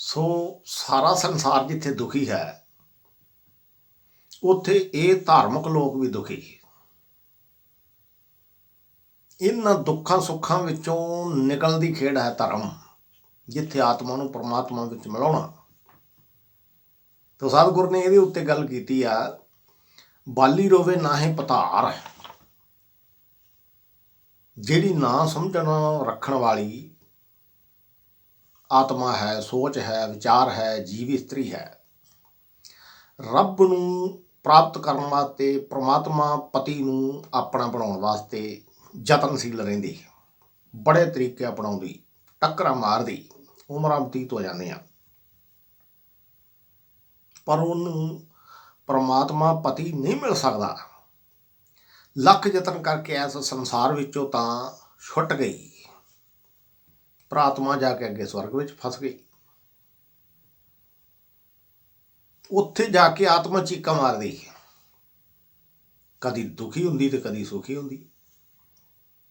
ਸੋ ਸਾਰਾ ਸੰਸਾਰ ਜਿੱਥੇ ਦੁਖੀ ਹੈ ਉੱਥੇ ਇਹ ਧਾਰਮਿਕ ਲੋਕ ਵੀ ਦੁਖੀ। ਇਹਨਾਂ ਦੁੱਖਾਂ ਸੁੱਖਾਂ ਵਿੱਚੋਂ ਨਿਕਲਣ ਦੀ ਖੇਡ ਹੈ ਧਰਮ, ਜਿੱਥੇ ਆਤਮਾ ਨੂੰ ਪਰਮਾਤਮਾ ਵਿੱਚ ਮਿਲਾਉਣਾ। ਤਾਂ ਸਤਿਗੁਰ ਨੇ ਇਹਦੇ ਉੱਤੇ ਗੱਲ ਕੀਤੀ ਆ, ਬਾਲੀ ਰੋਵੇ ਨਾਹੀਂ ਪਤਾਰ। ਜਿਹੜੀ ਨਾ ਸਮਝਣ ਰੱਖਣ ਵਾਲੀ ਆਤਮਾ ਹੈ, ਸੋਚ ਹੈ, ਵਿਚਾਰ ਹੈ, ਜੀਵ ਇਸਤਰੀ ਹੈ, ਰੱਬ ਨੂੰ ਪ੍ਰਾਪਤ ਕਰਨ ਵਾਸਤੇ, ਪ੍ਰਮਾਤਮਾ ਪਤੀ ਨੂੰ ਆਪਣਾ ਬਣਾਉਣ ਵਾਸਤੇ ਯਤਨਸ਼ੀਲ ਰਹਿੰਦੀ, ਬੜੇ ਤਰੀਕੇ ਅਪਣਾਉਂਦੀ, ਟੱਕਰਾਂ ਮਾਰਦੀ, ਉਮਰਾਂ ਬਤੀਤ ਹੋ ਜਾਂਦੀਆਂ, ਪਰ ਉਹਨੂੰ ਪ੍ਰਮਾਤਮਾ ਪਤੀ ਨਹੀਂ ਮਿਲ ਸਕਦਾ। ਲੱਖ ਯਤਨ ਕਰਕੇ ਇਸ ਸੰਸਾਰ ਵਿੱਚੋਂ ਤਾਂ ਛੁੱਟ ਗਈ, ਪਰ ਆਤਮਾ ਜਾ ਕੇ ਅੱਗੇ ਸਵਰਗ ਵਿੱਚ ਫਸ ਗਈ। ਉੱਥੇ ਜਾ ਕੇ ਆਤਮਾ ਚੀਕਾਂ ਮਾਰਦੀ, ਕਦੀ ਦੁਖੀ ਹੁੰਦੀ ਤੇ ਕਦੀ ਸੁਖੀ ਹੁੰਦੀ।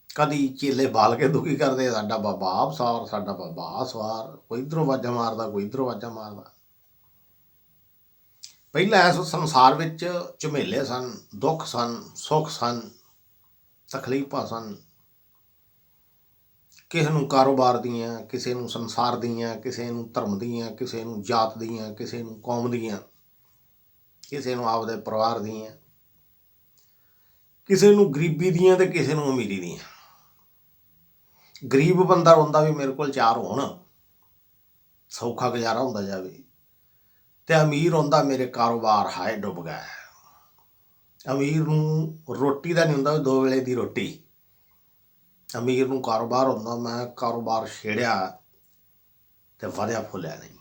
ਕਦੀ ਚੇਲੇ ਬਾਲ ਕੇ ਦੁਖੀ ਕਰਦੇ, ਸਾਡਾ ਬਾਬਾ ਆਪ ਸਵਾਰ, ਸਾਡਾ ਬਾਬਾ ਆ ਸਵਾਰ, ਕੋਈ ਇੱਧਰੋਂ ਵਾਜਾਂ ਮਾਰਦਾ, ਕੋਈ ਇੱਧਰੋਂ ਵਾਜਾਂ ਮਾਰਦਾ। ਪਹਿਲਾਂ ਇਸ ਸੰਸਾਰ ਵਿੱਚ ਝਮੇਲੇ ਸਨ, ਦੁੱਖ ਸਨ, ਸੁੱਖ ਸਨ, ਤਕਲੀਫਾਂ ਸਨ। ਕਿਸੇ ਨੂੰ ਕਾਰੋਬਾਰ ਦੀਆਂ, ਕਿਸੇ ਨੂੰ ਸੰਸਾਰ ਦੀਆਂ, ਕਿਸੇ ਨੂੰ ਧਰਮ ਦੀਆਂ, ਕਿਸੇ ਨੂੰ ਜਾਤ ਦੀਆਂ, ਕਿਸੇ ਨੂੰ ਕੌਮ ਦੀਆਂ, ਕਿਸੇ ਨੂੰ ਆਪਦੇ ਪਰਿਵਾਰ ਦੀਆਂ, ਕਿਸੇ ਨੂੰ ਗਰੀਬੀ ਦੀਆਂ ਤੇ ਕਿਸੇ ਨੂੰ ਅਮੀਰੀ ਦੀਆਂ। ਗਰੀਬ ਬੰਦਾ ਰੋਂਦਾ ਵੀ ਮੇਰੇ ਕੋਲ ਚਾਰ ਹੋਣ, ਸੌਖਾ ਗੁਜ਼ਾਰਾ ਹੁੰਦਾ ਜਾਵੇ, ਤੇ ਅਮੀਰ ਹੁੰਦਾ ਮੇਰੇ ਕਾਰੋਬਾਰ ਹਾਏ ਡੁੱਬ ਗਿਆ। ਅਮੀਰ ਨੂੰ ਰੋਟੀ ਦਾ ਨਹੀਂ ਹੁੰਦਾ, ਦੋ ਵੇਲੇ ਦੀ ਰੋਟੀ। ਅਮੀਰ ਨੂੰ ਕਾਰੋਬਾਰ ਹੁੰਦਾ, ਮੈਂ ਕਾਰੋਬਾਰ ਛੇੜਿਆ ਤੇ ਵਧਿਆ ਫੁੱਲਿਆ ਨਹੀਂ,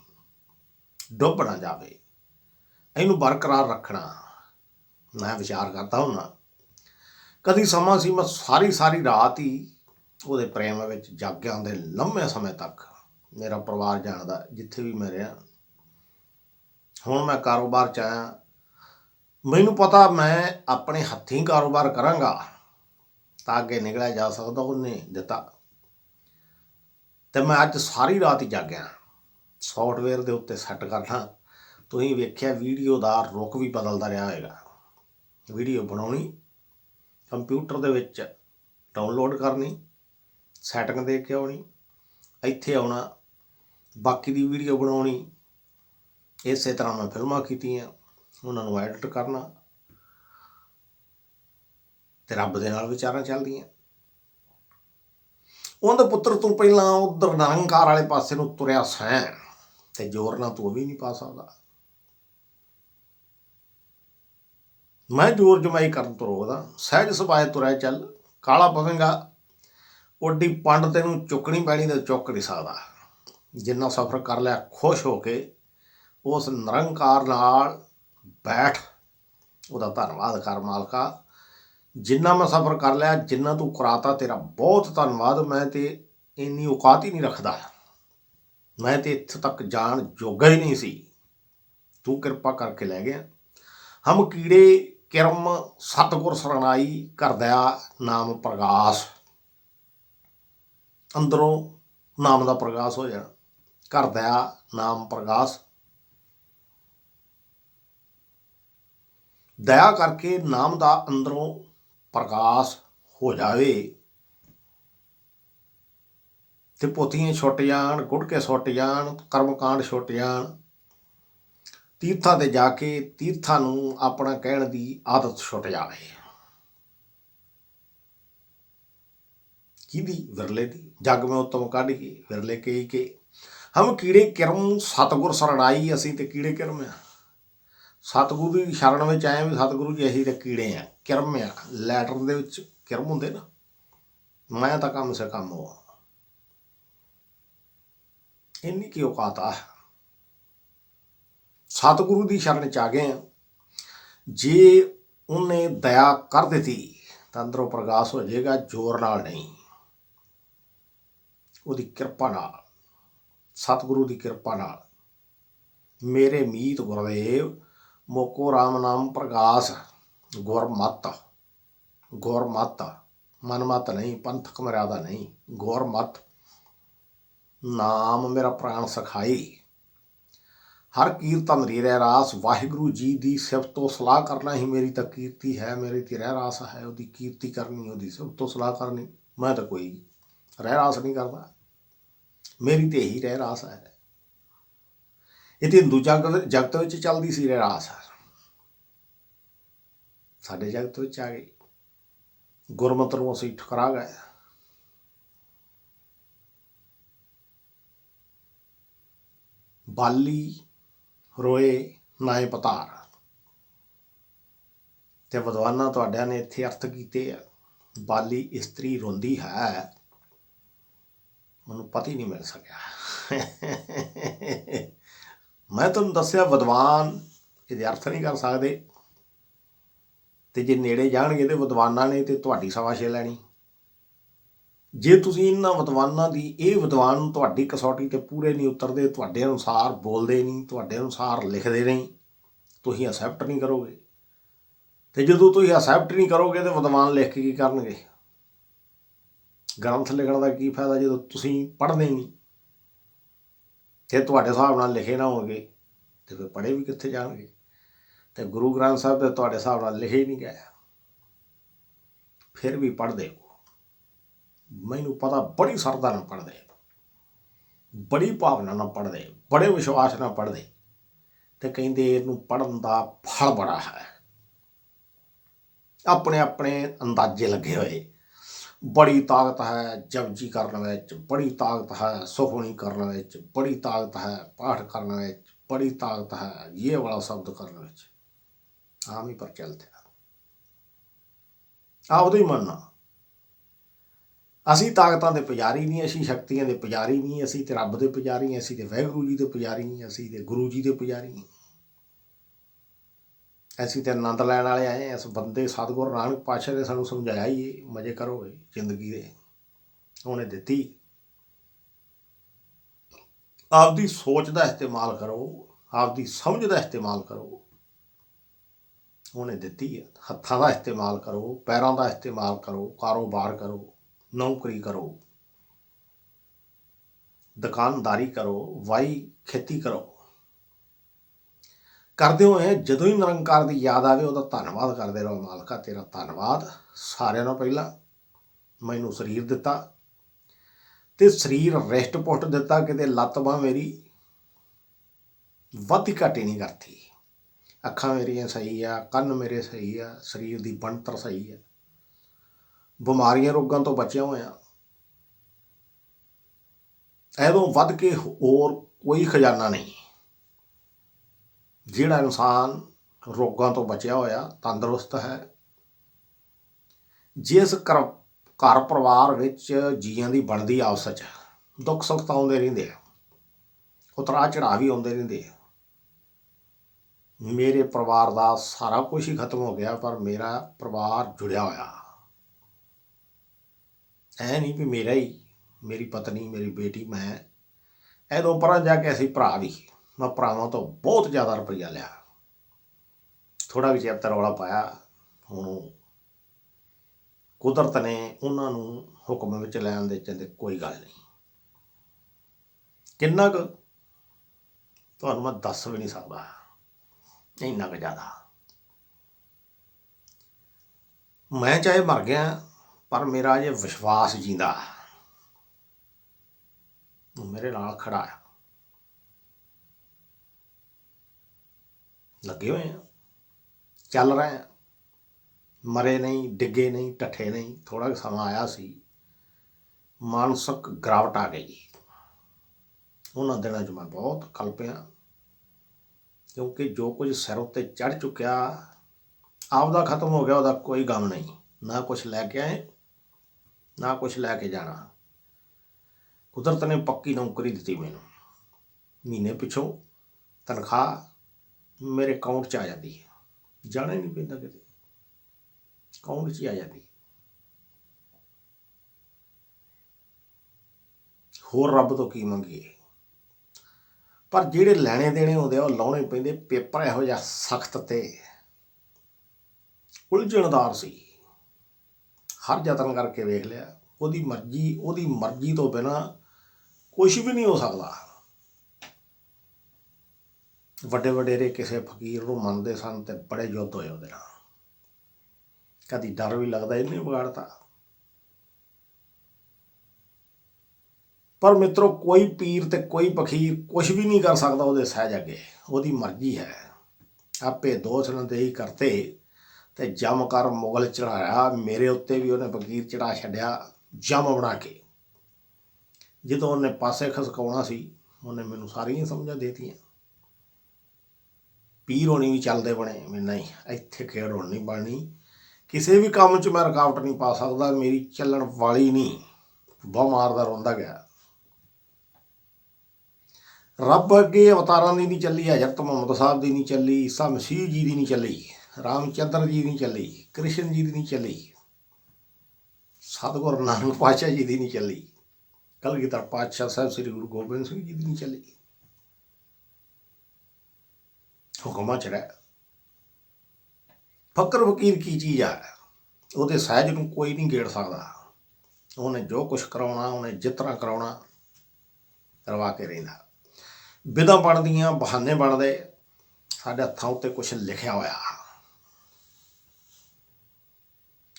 ਡੁੱਬ ਨਾ ਜਾਵੇ, ਇਹਨੂੰ ਬਰਕਰਾਰ ਰੱਖਣਾ। ਮੈਂ ਵਿਚਾਰ ਕਰਦਾ ਹੁੰਦਾ, ਕਦੀ ਸਮਾਂ ਸੀ ਮੈਂ ਸਾਰੀ ਰਾਤ ਹੀ ਉਹਦੇ ਪ੍ਰੇਮ ਵਿੱਚ ਜਾਗਿਆ ਹੁੰਦੇ, ਲੰਮੇ ਸਮੇਂ ਤੱਕ। ਮੇਰਾ ਪਰਿਵਾਰ ਜਾਣਦਾ ਜਿੱਥੇ ਵੀ ਮੈਂ ਰਿਹਾ। ਹੁਣ ਮੈਂ ਕਾਰੋਬਾਰ 'ਚ ਆਇਆ, ਮੈਨੂੰ ਪਤਾ ਮੈਂ ਆਪਣੇ ਹੱਥੀਂ ਕਾਰੋਬਾਰ ਕਰਾਂਗਾ ਤਾਂ ਅੱਗੇ ਨਿਕਲਿਆ ਜਾ ਸਕਦਾ, ਉਹਨੇ ਦਿੱਤਾ। ਤੇ ਮੈਂ ਅੱਜ ਸਾਰੀ ਰਾਤ ਹੀ ਜਾਗਿਆ, ਸੌਫਟਵੇਅਰ ਦੇ ਉੱਤੇ ਸੈੱਟ ਕਰਨਾ। ਤੁਸੀਂ ਵੇਖਿਆ ਵੀਡੀਓ ਦਾ ਰੁੱਖ ਵੀ ਬਦਲਦਾ ਰਿਹਾ ਹੋਏਗਾ। ਵੀਡੀਓ ਬਣਾਉਣੀ, ਕੰਪਿਊਟਰ ਦੇ ਵਿੱਚ ਡਾਊਨਲੋਡ ਕਰਨੀ, ਸੈਟਿੰਗ ਦੇ ਕੇ ਆਉਣੀ, ਇੱਥੇ ਆਉਣਾ, ਬਾਕੀ ਦੀ ਵੀਡੀਓ ਬਣਾਉਣੀ। ਇਸੇ ਤਰ੍ਹਾਂ ਮੈਂ ਫਿਲਮਾਂ ਕੀਤੀਆਂ, ਉਹਨਾਂ ਨੂੰ ਐਡਿਟ ਕਰਨਾ, ਤੇ ਰੱਬ ਦੇ ਨਾਲ ਵਿਚਾਰਾਂ ਚੱਲਦੀਆਂ। ਉਹਦੇ ਪੁੱਤਰ ਤੂੰ ਪਹਿਲਾਂ ਉੱਧਰ ਨਿਰੰਕਾਰ ਵਾਲੇ ਪਾਸੇ ਨੂੰ ਤੁਰਿਆ ਸੈਂ, ਤੇ ਜ਼ੋਰ ਨਾਲ ਤੂੰ ਵੀ ਨਹੀਂ ਪਾ ਸਕਦਾ। ਮੈਂ ਜ਼ੋਰ ਜਮਾਈ ਕਰਨ ਤੋਂ ਰੋਕਦਾ, ਸਹਿਜ ਸੁਭਾਏ ਤੁਰਿਆ ਚੱਲ, ਕਾਲਾ ਪਵੇਂਗਾ ਓਡੀ ਪੰਡ ਤੈਨੂੰ ਚੁੱਕਣੀ ਪੈਣੀ ਤੇ ਚੁੱਕ ਨਹੀਂ ਸਕਦਾ। ਜਿੰਨਾ ਸਫ਼ਰ ਕਰ ਲਿਆ ਖੁਸ਼ ਹੋ ਕੇ ਉਸ ਨਿਰੰਕਾਰ ਨਾਲ ਬੈਠ, ਉਹਦਾ ਧੰਨਵਾਦ ਕਰ ਮਾਲਕਾ, ਜਿੰਨਾ ਮੈਂ ਸਫ਼ਰ ਕਰ ਲਿਆ, ਜਿੰਨਾ ਤੂੰ ਕਰਾਤਾ ਤੇਰਾ ਬਹੁਤ ਧੰਨਵਾਦ। ਮੈਂ ਤੇ ਇੰਨੀ ਔਕਾਤ ਹੀ ਨਹੀਂ ਰੱਖਦਾ, ਮੈਂ ਤੇ ਇੱਥੇ ਤੱਕ ਜਾਣ ਜੋਗਾ ਹੀ ਨਹੀਂ ਸੀ, ਤੂੰ ਕਿਰਪਾ ਕਰਕੇ ਲੈ ਗਿਆ। ਹਮ ਕੀੜੇ ਕਿਰਮ ਸਤਿਗੁਰ ਸਰਨਾਈ, ਕਰਦਿਆ ਨਾਮ ਪ੍ਰਗਾਸ। ਅੰਦਰੋਂ ਨਾਮ ਦਾ ਪ੍ਰਗਾਸ ਹੋ ਜਾਣਾ, ਕਰਦਿਆ ਨਾਮ ਪ੍ਰਗਾਸ। ਦਇਆ ਕਰਕੇ ਨਾਮ ਦਾ ਅੰਦਰੋਂ ਪ੍ਰਕਾਸ਼ ਹੋ ਜਾਵੇ, ਤੇ ਪੋਥੀਆਂ ਛੁੱਟ ਜਾਣ, ਗੁਟਕੇ ਸੁੱਟ ਜਾਣ, ਕਰਮਕਾਂਡ ਛੁੱਟ ਜਾਣ। ਤੀਰਥਾਂ ਤੇ ਜਾ ਕੇ ਤੀਰਥਾਂ ਨੂੰ ਆਪਣਾ ਕਹਿਣ ਦੀ ਆਦਤ ਛੁੱਟ ਜਾਵੇ। ਕਿਹਦੀ? ਵਿਰਲੇ ਦੀ। ਜੱਗ ਮੈਂ ਉੱਤਮ ਕੱਢ ਕੇ ਵਿਰਲੇ ਕਹੀ ਕੇ। ਹਮ ਕੀੜੇ ਕਿਰਮ ਸਤਿਗੁਰ ਸਰਣਾਈ, ਅਸੀਂ ਤੇ ਕੀੜੇ ਕਿਰਮ ਆ, ਸਤਿਗੁਰੂ ਦੀ ਸ਼ਰਨ ਵਿੱਚ ਆਏ ਵੀ ਸਤਿਗੁਰੂ ਜੀ ਅਸੀਂ ਤਾਂ ਕੀੜੇ ਆ, ਕਿਰਮ ਆ। ਲੈਟਰ ਦੇ ਵਿੱਚ ਕਿਰਮ ਹੁੰਦੇ ਨਾ, ਮੈਂ ਤਾਂ ਕਮ ਸੇ ਕਮ ਉਹ ਇੰਨੀ ਕੀ ਔਕਾਤ ਆ। ਸਤਿਗੁਰੂ ਦੀ ਸ਼ਰਨ 'ਚ ਆ ਗਏ ਆ, ਜੇ ਉਹਨੇ ਦਇਆ ਕਰ ਦਿੱਤੀ ਤਾਂ ਅੰਦਰੋਂ ਪ੍ਰਗਾਸ ਹੋ ਜਾਏਗਾ, ਜ਼ੋਰ ਨਾਲ ਨਹੀਂ, ਉਹਦੀ ਕਿਰਪਾ ਨਾਲ, ਸਤਿਗੁਰੂ ਦੀ ਕਿਰਪਾ ਨਾਲ। ਮੇਰੇ ਮੀਤ ਗੁਰਦੇਵ ਮੋਕੋ ਰਾਮ ਨਾਮ ਪ੍ਰਗਾਸ। ਗੁਰਮਤ, ਗੁਰਮਤ, ਮਨਮਤ ਨਹੀਂ, ਪੰਥਕ ਮਰਿਆਦਾ ਨਹੀਂ, ਗੁਰਮਤ। ਨਾਮ ਮੇਰਾ ਪ੍ਰਾਣ ਸਖਾਈ, हर कीर्तन री रहरास वाहिगुरू जी की सिफत तो सलाह करना ही मेरी तो कीर्ति है, मेरी तो रहरास है, उसकी कीर्ति करनी, उसकी सिफत तो सलाह करनी। मैं तो कोई रहरास नहीं करता, मेरी तो यही रहरास है। ये तो हिंदू जगत में चलती सी रहरास, साडे जगत में आ गई। गुरमत नूं असीं ठुकरा गए। बाली रोए नाए पतार, ते विद्वानां तुहाडिਆਂ ने इत्थे अर्थ कीते आ। बाली इस्त्री रोंदी है, मैनूं पता ही नहीं मिल सकिया। मैं तुहानूं दस्सिया विद्वान इहदे अर्थ नहीं कर सकते, ते जे नेड़े जाणगे ते विद्वानां ने ते तुहाडी शाबाशी लैणी। जे तुसीं इन्हां विद्वानां दी ਇਹ विद्वान ਤੁਹਾਡੀ कसौटी ते पूरे नहीं उतरते, ਤੁਹਾਡੇ अनुसार बोलते नहीं, ਤੁਹਾਡੇ अनुसार लिखते नहीं, तुसीं एक्सैप्ट नहीं करोगे। तो जो तुसीं एक्सैप्ट नहीं करोगे तो विद्वान लिख के की करनगे? ग्रंथ लिखण का की फायदा जो तुसीं पढ़दे नहीं, ते तुहाडे हिसाब नाल लिखे ना होणगे तो फिर पढ़े भी कित्थे जाणगे? तो गुरु ग्रंथ साहिब तो तुहाडे हिसाब नाल लिखे ही नहीं गए, फिर भी पढ़दे हो। मैनूं पता बड़ी सरदा नाल पढ़दे, बड़ी भावना नाल पढ़दे, बड़े विश्वास नाल पढ़दे, ते कहिंदे इहनूं पढ़न दा फल बड़ा है। अपने अपने अंदाजे लगे हुए, बड़ी ताकत है जपजी करने विच, बड़ी ताकत है सुखमनी करने विच, बड़ी ताकत है पाठ करने विच, बड़ी ताकत है ये वाला शब्द करने विच। आम ही प्रचलित है, आपदा ही मनना। असीं ताकतां दे पुजारी नहीं, असीं शक्तियां दे पुजारी नहीं, असीं ते रब दे पुजारी, असीं ते वाहिगुरू जी दे पुजारी नहीं, असीं ते गुरु जी दे पुजारी नहीं। असीं ते आनंद लैण वाले आए। इस बंदे सतगुरु नानक पातशाह ने सानूं समझाया ही मजे करोगे जिंदगी दे, उन्हें दित्ती। आपदी सोच का इस्तेमाल करो, आपदी समझ का इस्तेमाल करो, उन्हें दित्ती है। हत्थां का इस्तेमाल करो, पैरों का इस्तेमाल करो, कारोबार करो, नौकरी करो, दुकानदारी करो, वाही खेती करो। करते होए जदों ही निरंकार की याद आवे उहदा धन्नवाद करते रहो। मालका तेरा धन्नवाद, सारिਆਂ नालों पहिला मैनूं शरीर दिता, ते शरीर रिष्ट पुष्ट दिता, किते लत्त बांह मेरी वधी घटी नहीं करती, अखां मेरियां सही आ, कन्न मेरे सही आ, शरीर की बनतर सही है, बिमारियां रोगां तो बचिया होया। ऐदों वध के होर कोई खजाना नहीं जिहड़ा इंसान रोगां तो बचिया होया, तंदुरुस्त है। जिस घर परिवार विच जीआं दी बनदी आपस च दुख सुख तो आउंदे रहिंदे आ, उतरा चढ़ा भी आउंदे रहिंदे आ। मेरे परिवार का सारा कुछ ही खत्म हो गया, पर मेरा परिवार जुड़िया होया। ऐ नहीं भी मेरा ही, मेरी पत्नी, मेरी बेटी, मैं। ऐदों पर जाके असीं भरा भी, मैं भरावां तो बहुत ज़्यादा रुपया लिया, थोड़ा भी चैप्टर रौला पाया। हुण कुदरत ने उन्होंने हुक्म विच लैण दे चलदे कोई गल नहीं। किन्ना क तुहानूं मैं दस भी नहीं सकदा, इन्ना क ज़्यादा। मैं चाहे मर गया, पर मेरा ये विश्वास जींदा मेरे नाल खड़ा है। लगे हुए हैं, चल रहे हैं, मरे नहीं, डिगे नहीं, ढठे नहीं। थोड़ा क समा आया सी, मानसिक गिरावट आ गई। उन्होंने दिनों च मैं बहुत कल्पिया, क्योंकि जो कुछ सिर उत्ते चढ़ चुकिया, आपदा खत्म हो गया, वह कोई गम नहीं। ना कुछ लैके आए, ना कुछ लैके जाना। कुदरत ने पक्की नौकरी दी मैनू, महीने पिछों तनख्वाह मेरे अकाउंट च आ जाती है, जाना ही नहीं पैंदा किते, अकाउंट च ही आ जाती। होर रब तो की मंगीए, पर जिहड़े लैणे देणे होंदे आ लाउणे पैंदे। पेपर इहो जिहा सख्त ते उलझणदार सी, हर यतन करके वेख लिया, ਉਹਦੀ मर्जी तो बिना कुछ भी नहीं हो सकता। ਵੱਡੇ ਵਡੇਰੇ ਕਿਸੇ ਫਕੀਰ ਨੂੰ ਮੰਨਦੇ ਸਨ ਤੇ ਬੜੇ ਯੁੱਧ ਹੋਏ ਉਹਦੇ ਨਾਲ। ਕਦੀ ਡਰ ਵੀ ਲੱਗਦਾ ਇਹਨੇ ਵਿਗਾੜਤਾ। ਪਰ ਮਿੱਤਰੋ, ਕੋਈ ਪੀਰ ਤੇ ਕੋਈ ਫਕੀਰ ਕੁਛ ਵੀ ਨਹੀਂ ਕਰ ਸਕਦਾ ਉਹਦੇ ਸਹਿਜ ਅੱਗੇ। ਉਹਦੀ ਮਰਜ਼ੀ ਹੈ। ਆਪੇ ਦੋਸ਼ ਨਦੇਹੀ ਕਰਤੇ ਤੇ ਜਮ ਕਰ ਮੁਗਲ ਚੜਾਇਆ। ਮੇਰੇ ਉੱਤੇ ਵੀ ਉਹਨੇ ਫਕੀਰ ਚੜਾ ਛੱਡਿਆ ਜਮ ਬਣਾ ਕੇ। ਜਦੋਂ ਉਹਨੇ ਪਾਸੇ ਖਸਕਾਉਣਾ ਸੀ ਉਹਨੇ ਮੈਨੂੰ ਸਾਰੀਆਂ ਸਮਝਾਂ ਦੇਤੀਆਂ। ਪੀਰ ਹੋਣੀ ਵੀ ਚੱਲਦੇ ਬਣੇ ਵੀ ਨਹੀਂ, ਇੱਥੇ ਖੇਡ ਹੁਣ ਨਹੀਂ ਬਣਨੀ, ਕਿਸੇ ਵੀ ਕੰਮ 'ਚ ਮੈਂ ਰੁਕਾਵਟ ਨਹੀਂ ਪਾ ਸਕਦਾ, ਮੇਰੀ ਚੱਲਣ ਵਾਲੀ ਨਹੀਂ। ਬਹੁਤ ਮਾਰਦਾ ਰੋਂਦਾ ਗਿਆ। ਰੱਬ ਅੱਗੇ ਅਵਤਾਰਾਂ ਦੀ ਨਹੀਂ ਚੱਲੀ, ਹਜ਼ਰਤ ਮੁਹੰਮਦ ਸਾਹਿਬ ਦੀ ਨਹੀਂ ਚੱਲੀ, ਈਸਾ ਮਸੀਹ ਜੀ ਦੀ ਨਹੀਂ ਚੱਲੀ, ਰਾਮਚੰਦਰ ਜੀ ਦੀ ਨਹੀਂ ਚੱਲੀ, ਕ੍ਰਿਸ਼ਨ ਜੀ ਦੀ ਨਹੀਂ ਚੱਲੀ, ਸਤਿਗੁਰੂ ਨਾਨਕ ਪਾਤਸ਼ਾਹ ਜੀ ਦੀ ਨਹੀਂ ਚੱਲੀ, ਕਲਗੀਧਰ ਪਾਤਸ਼ਾਹ ਸਾਹਿਬ ਸ੍ਰੀ ਗੁਰੂ ਗੋਬਿੰਦ ਸਿੰਘ ਜੀ ਦੀ ਨਹੀਂ ਚੱਲੀ। ਹੁਕਮਾਂ 'ਚ ਰਹਿ। ਫਕਰ ਫਕੀਰ ਕੀ ਚੀਜ਼ ਆ? ਉਹਦੇ ਸਹਿਜ ਨੂੰ ਕੋਈ ਨਹੀਂ ਗੇੜ ਸਕਦਾ। ਉਹਨੇ ਜੋ ਕੁਛ ਕਰਾਉਣਾ, ਉਹਨੇ ਜਿਸ ਤਰ੍ਹਾਂ ਕਰਾਉਣਾ ਕਰਵਾ ਕੇ ਰਹਿੰਦਾ। ਵਿਧਾਂ ਬਣਦੀਆਂ, ਬਹਾਨੇ ਬਣਦੇ। ਸਾਡੇ ਹੱਥਾਂ ਉੱਤੇ ਕੁਛ ਲਿਖਿਆ ਹੋਇਆ।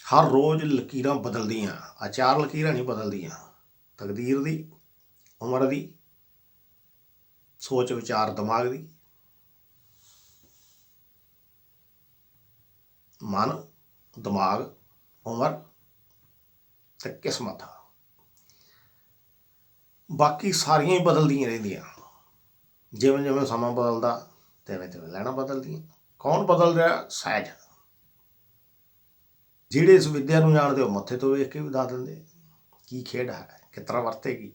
ਹਰ ਰੋਜ਼ ਲਕੀਰਾਂ ਬਦਲਦੀਆਂ। ਆ 4 ਲਕੀਰਾਂ ਨਹੀਂ ਬਦਲਦੀਆਂ। ਤਕਦੀਰ ਦੀ, ਉਮਰ ਦੀ, ਸੋਚ ਵਿਚਾਰ ਦਿਮਾਗ ਦੀ, ਮਨ, ਦਿਮਾਗ, ਉਮਰ ਤੇ ਕਿਸਮਤ। ਬਾਕੀ ਸਾਰੀਆਂ ਹੀ ਬਦਲਦੀਆਂ ਰਹਿੰਦੀਆਂ। ਜਿਵੇਂ ਜਿਵੇਂ ਸਮਾਂ ਬਦਲਦਾ ਤਿਵੇਂ ਤਿਵੇਂ ਲੈਣਾ ਬਦਲਦੀਆਂ। ਕੌਣ ਬਦਲ ਰਿਹਾ? ਸਹਿਜ। ਜਿਹੜੇ ਇਸ ਵਿਦਿਆ ਨੂੰ ਜਾਣਦੇ ਉਹ ਮੱਥੇ ਤੋਂ ਵੇਖ ਕੇ ਵੀ ਦੱਸ ਦਿੰਦੇ ਕੀ ਖੇਡ ਹੈ, ਕਿਸ ਤਰ੍ਹਾਂ ਵਰਤੇਗੀ,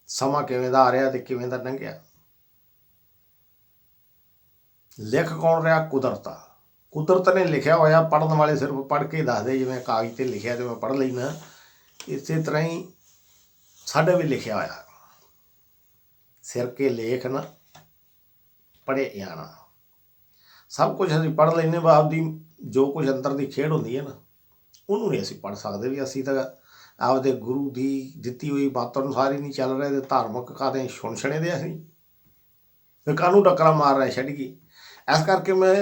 ਸਮਾਂ ਕਿਵੇਂ ਦਾ ਆ ਰਿਹਾ ਤੇ ਕਿਵੇਂ ਦਾ ਲੰਘਿਆ। ਲਿਖ ਕੌਣ ਰਿਹਾ? ਕੁਦਰਤ। ਕੁਦਰਤ ਨੇ ਲਿਖਿਆ ਹੋਇਆ। ਪੜ੍ਹਨ ਵਾਲੇ ਸਿਰਫ ਪੜ੍ਹ ਕੇ ਦੱਸਦੇ, ਜਿਵੇਂ ਕਾਗਜ਼ 'ਤੇ ਲਿਖਿਆ ਤੇ ਮੈਂ ਪੜ੍ਹ ਲੈਣਾ, ਇਸੇ ਤਰ੍ਹਾਂ ਹੀ ਸਾਡੇ ਵੀ ਲਿਖਿਆ ਹੋਇਆ। ਸਿਰ ਕੇ ਲੇਖ ਨਾ ਪੜ੍ਹੇ ਜਾਣਾ। ਸਭ ਕੁਝ ਅਸੀਂ ਪੜ੍ਹ ਲੈਂਦੇ, ਬਾਪ ਦੀ ਜੋ ਕੁਝ ਅੰਦਰ ਦੀ ਖੇਡ ਹੁੰਦੀ ਹੈ ਨਾ, ਉਹਨੂੰ ਨਹੀਂ ਅਸੀਂ ਪੜ੍ਹ ਸਕਦੇ। ਵੀ ਅਸੀਂ ਤਾਂ ਆਪਦੇ ਗੁਰੂ ਦੀ ਦਿੱਤੀ ਹੋਈ ਬਾਤ ਅਨੁਸਾਰ ਹੀ ਨਹੀਂ ਚੱਲ ਰਹੇ ਤੇ ਧਾਰਮਿਕ ਕਾਹਦੇ ਛੁਣਛਣੇ ਦੇ ਅਸੀਂ ਫਿਰ ਕਾਹਨੂੰ ਟੱਕਰਾਂ ਮਾਰ ਰਹੇ ਛੱਡ ਗਈ। ਇਸ ਕਰਕੇ ਮੈਂ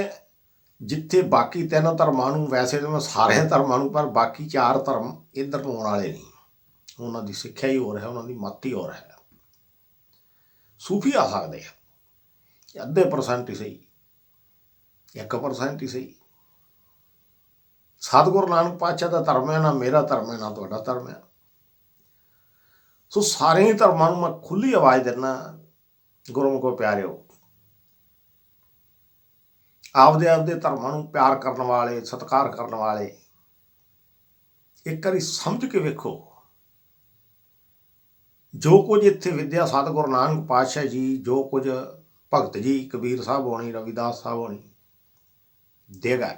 ਜਿੱਥੇ ਬਾਕੀ 3 ਧਰਮਾਂ ਨੂੰ, ਵੈਸੇ ਤਾਂ ਮੈਂ ਸਾਰੇ ਧਰਮਾਂ ਨੂੰ, ਪਰ ਬਾਕੀ 4 ਧਰਮ ਇੱਧਰ ਨੂੰ ਆਉਣ ਵਾਲੇ ਨਹੀਂ। ਉਹਨਾਂ ਦੀ ਸਿੱਖਿਆ ਹੀ ਹੋਰ ਹੈ, ਉਹਨਾਂ ਦੀ ਮੱਤ ਹੀ ਹੋਰ ਹੈ। ਸੂਫੀ ਆ ਸਕਦੇ ਆ, ਅੱਧੇ % ਹੀ ਸਹੀ, 1% ਹੀ ਸਹੀ। ਸਤਿਗੁਰੂ ਨਾਨਕ ਪਾਤਸ਼ਾਹ ਦਾ ਧਰਮ ਹੈ, ਨਾ ਮੇਰਾ ਧਰਮ ਹੈ, ਨਾ ਤੁਹਾਡਾ ਧਰਮ ਹੈ। ਸੋ ਸਾਰੇ ਹੀ ਧਰਮਾਂ ਨੂੰ ਮੈਂ ਖੁੱਲ੍ਹੀ ਆਵਾਜ਼ ਦਿੰਦਾ, ਗੁਰਮੁਖੋ ਪਿਆਰਿਓ, ਆਪਦੇ ਆਪਦੇ ਧਰਮਾਂ ਨੂੰ ਪਿਆਰ ਕਰਨ ਵਾਲੇ, ਸਤਿਕਾਰ ਕਰਨ ਵਾਲੇ, ਇੱਕ ਵਾਰੀ ਸਮਝ ਕੇ ਵੇਖੋ। ਜੋ ਕੁਝ ਇੱਥੇ ਵਿਦਿਆ ਸਤਿਗੁਰੂ ਨਾਨਕ ਪਾਤਸ਼ਾਹ ਜੀ, ਜੋ ਕੁਝ ਭਗਤ ਜੀ, ਕਬੀਰ ਸਾਹਿਬ ਹੋਣੀ, ਰਵਿਦਾਸ ਸਾਹਿਬ ਹੋਣੀ ਦੇਗਾ,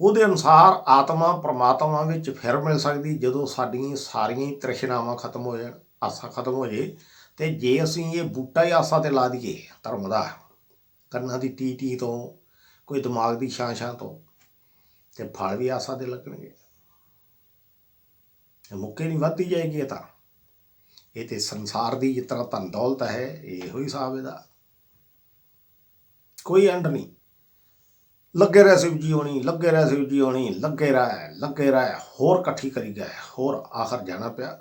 ਉਹਦੇ ਅਨੁਸਾਰ ਆਤਮਾ ਪਰਮਾਤਮਾ ਵਿੱਚ ਫਿਰ ਮਿਲ ਸਕਦੀ ਜਦੋਂ ਸਾਡੀਆਂ ਸਾਰੀਆਂ ਹੀ ਤ੍ਰਿਸ਼ਨਾਵਾਂ ਖਤਮ ਹੋ ਜਾਣ, ਆਸਾ ਖਤਮ ਹੋ ਜੇ। ਅਤੇ ਜੇ ਅਸੀਂ ਇਹ ਬੂਟਾ ਹੀ ਆਸਾ 'ਤੇ ਲਾ ਦਈਏ ਧਰਮ ਦਾ, ਕੰਨਾਂ ਦੀ ਟੀ ਟੀ ਤੋਂ, ਕੋਈ ਦਿਮਾਗ ਦੀ ਛਾਂ ਛਾਂ ਤੋਂ, ਅਤੇ ਫਲ ਵੀ ਆਸਾ 'ਤੇ ਲੱਗਣਗੇ। ਮੁੱਕੇ ਨਹੀਂ ਵੱਧਦੀ ਜਾਏਗੀ। ਇਹ ਤਾਂ ਸੰਸਾਰ ਦੀ ਜਿਸ ਤਰ੍ਹਾਂ ਧਨ ਦੌਲਤ ਹੈ, ਇਹੋ ਹੀ ਹਿਸਾਬ ਇਹਦਾ। ਕੋਈ ਐਂਡ ਨਹੀਂ। ਲੱਗੇ ਰਹਿ ਸ਼ਿਵ ਜੀ ਹੋਣੀ, ਲੱਗੇ ਰਹਿ ਸ਼ਿਵ ਜੀ ਹੋਣੀ, ਲੱਗੇ ਰਹਿ, ਹੋਰ ਇਕੱਠੀ ਕਰੀ ਗਏ, ਹੋਰ ਆਖਰ ਜਾਣਾ ਪਿਆ।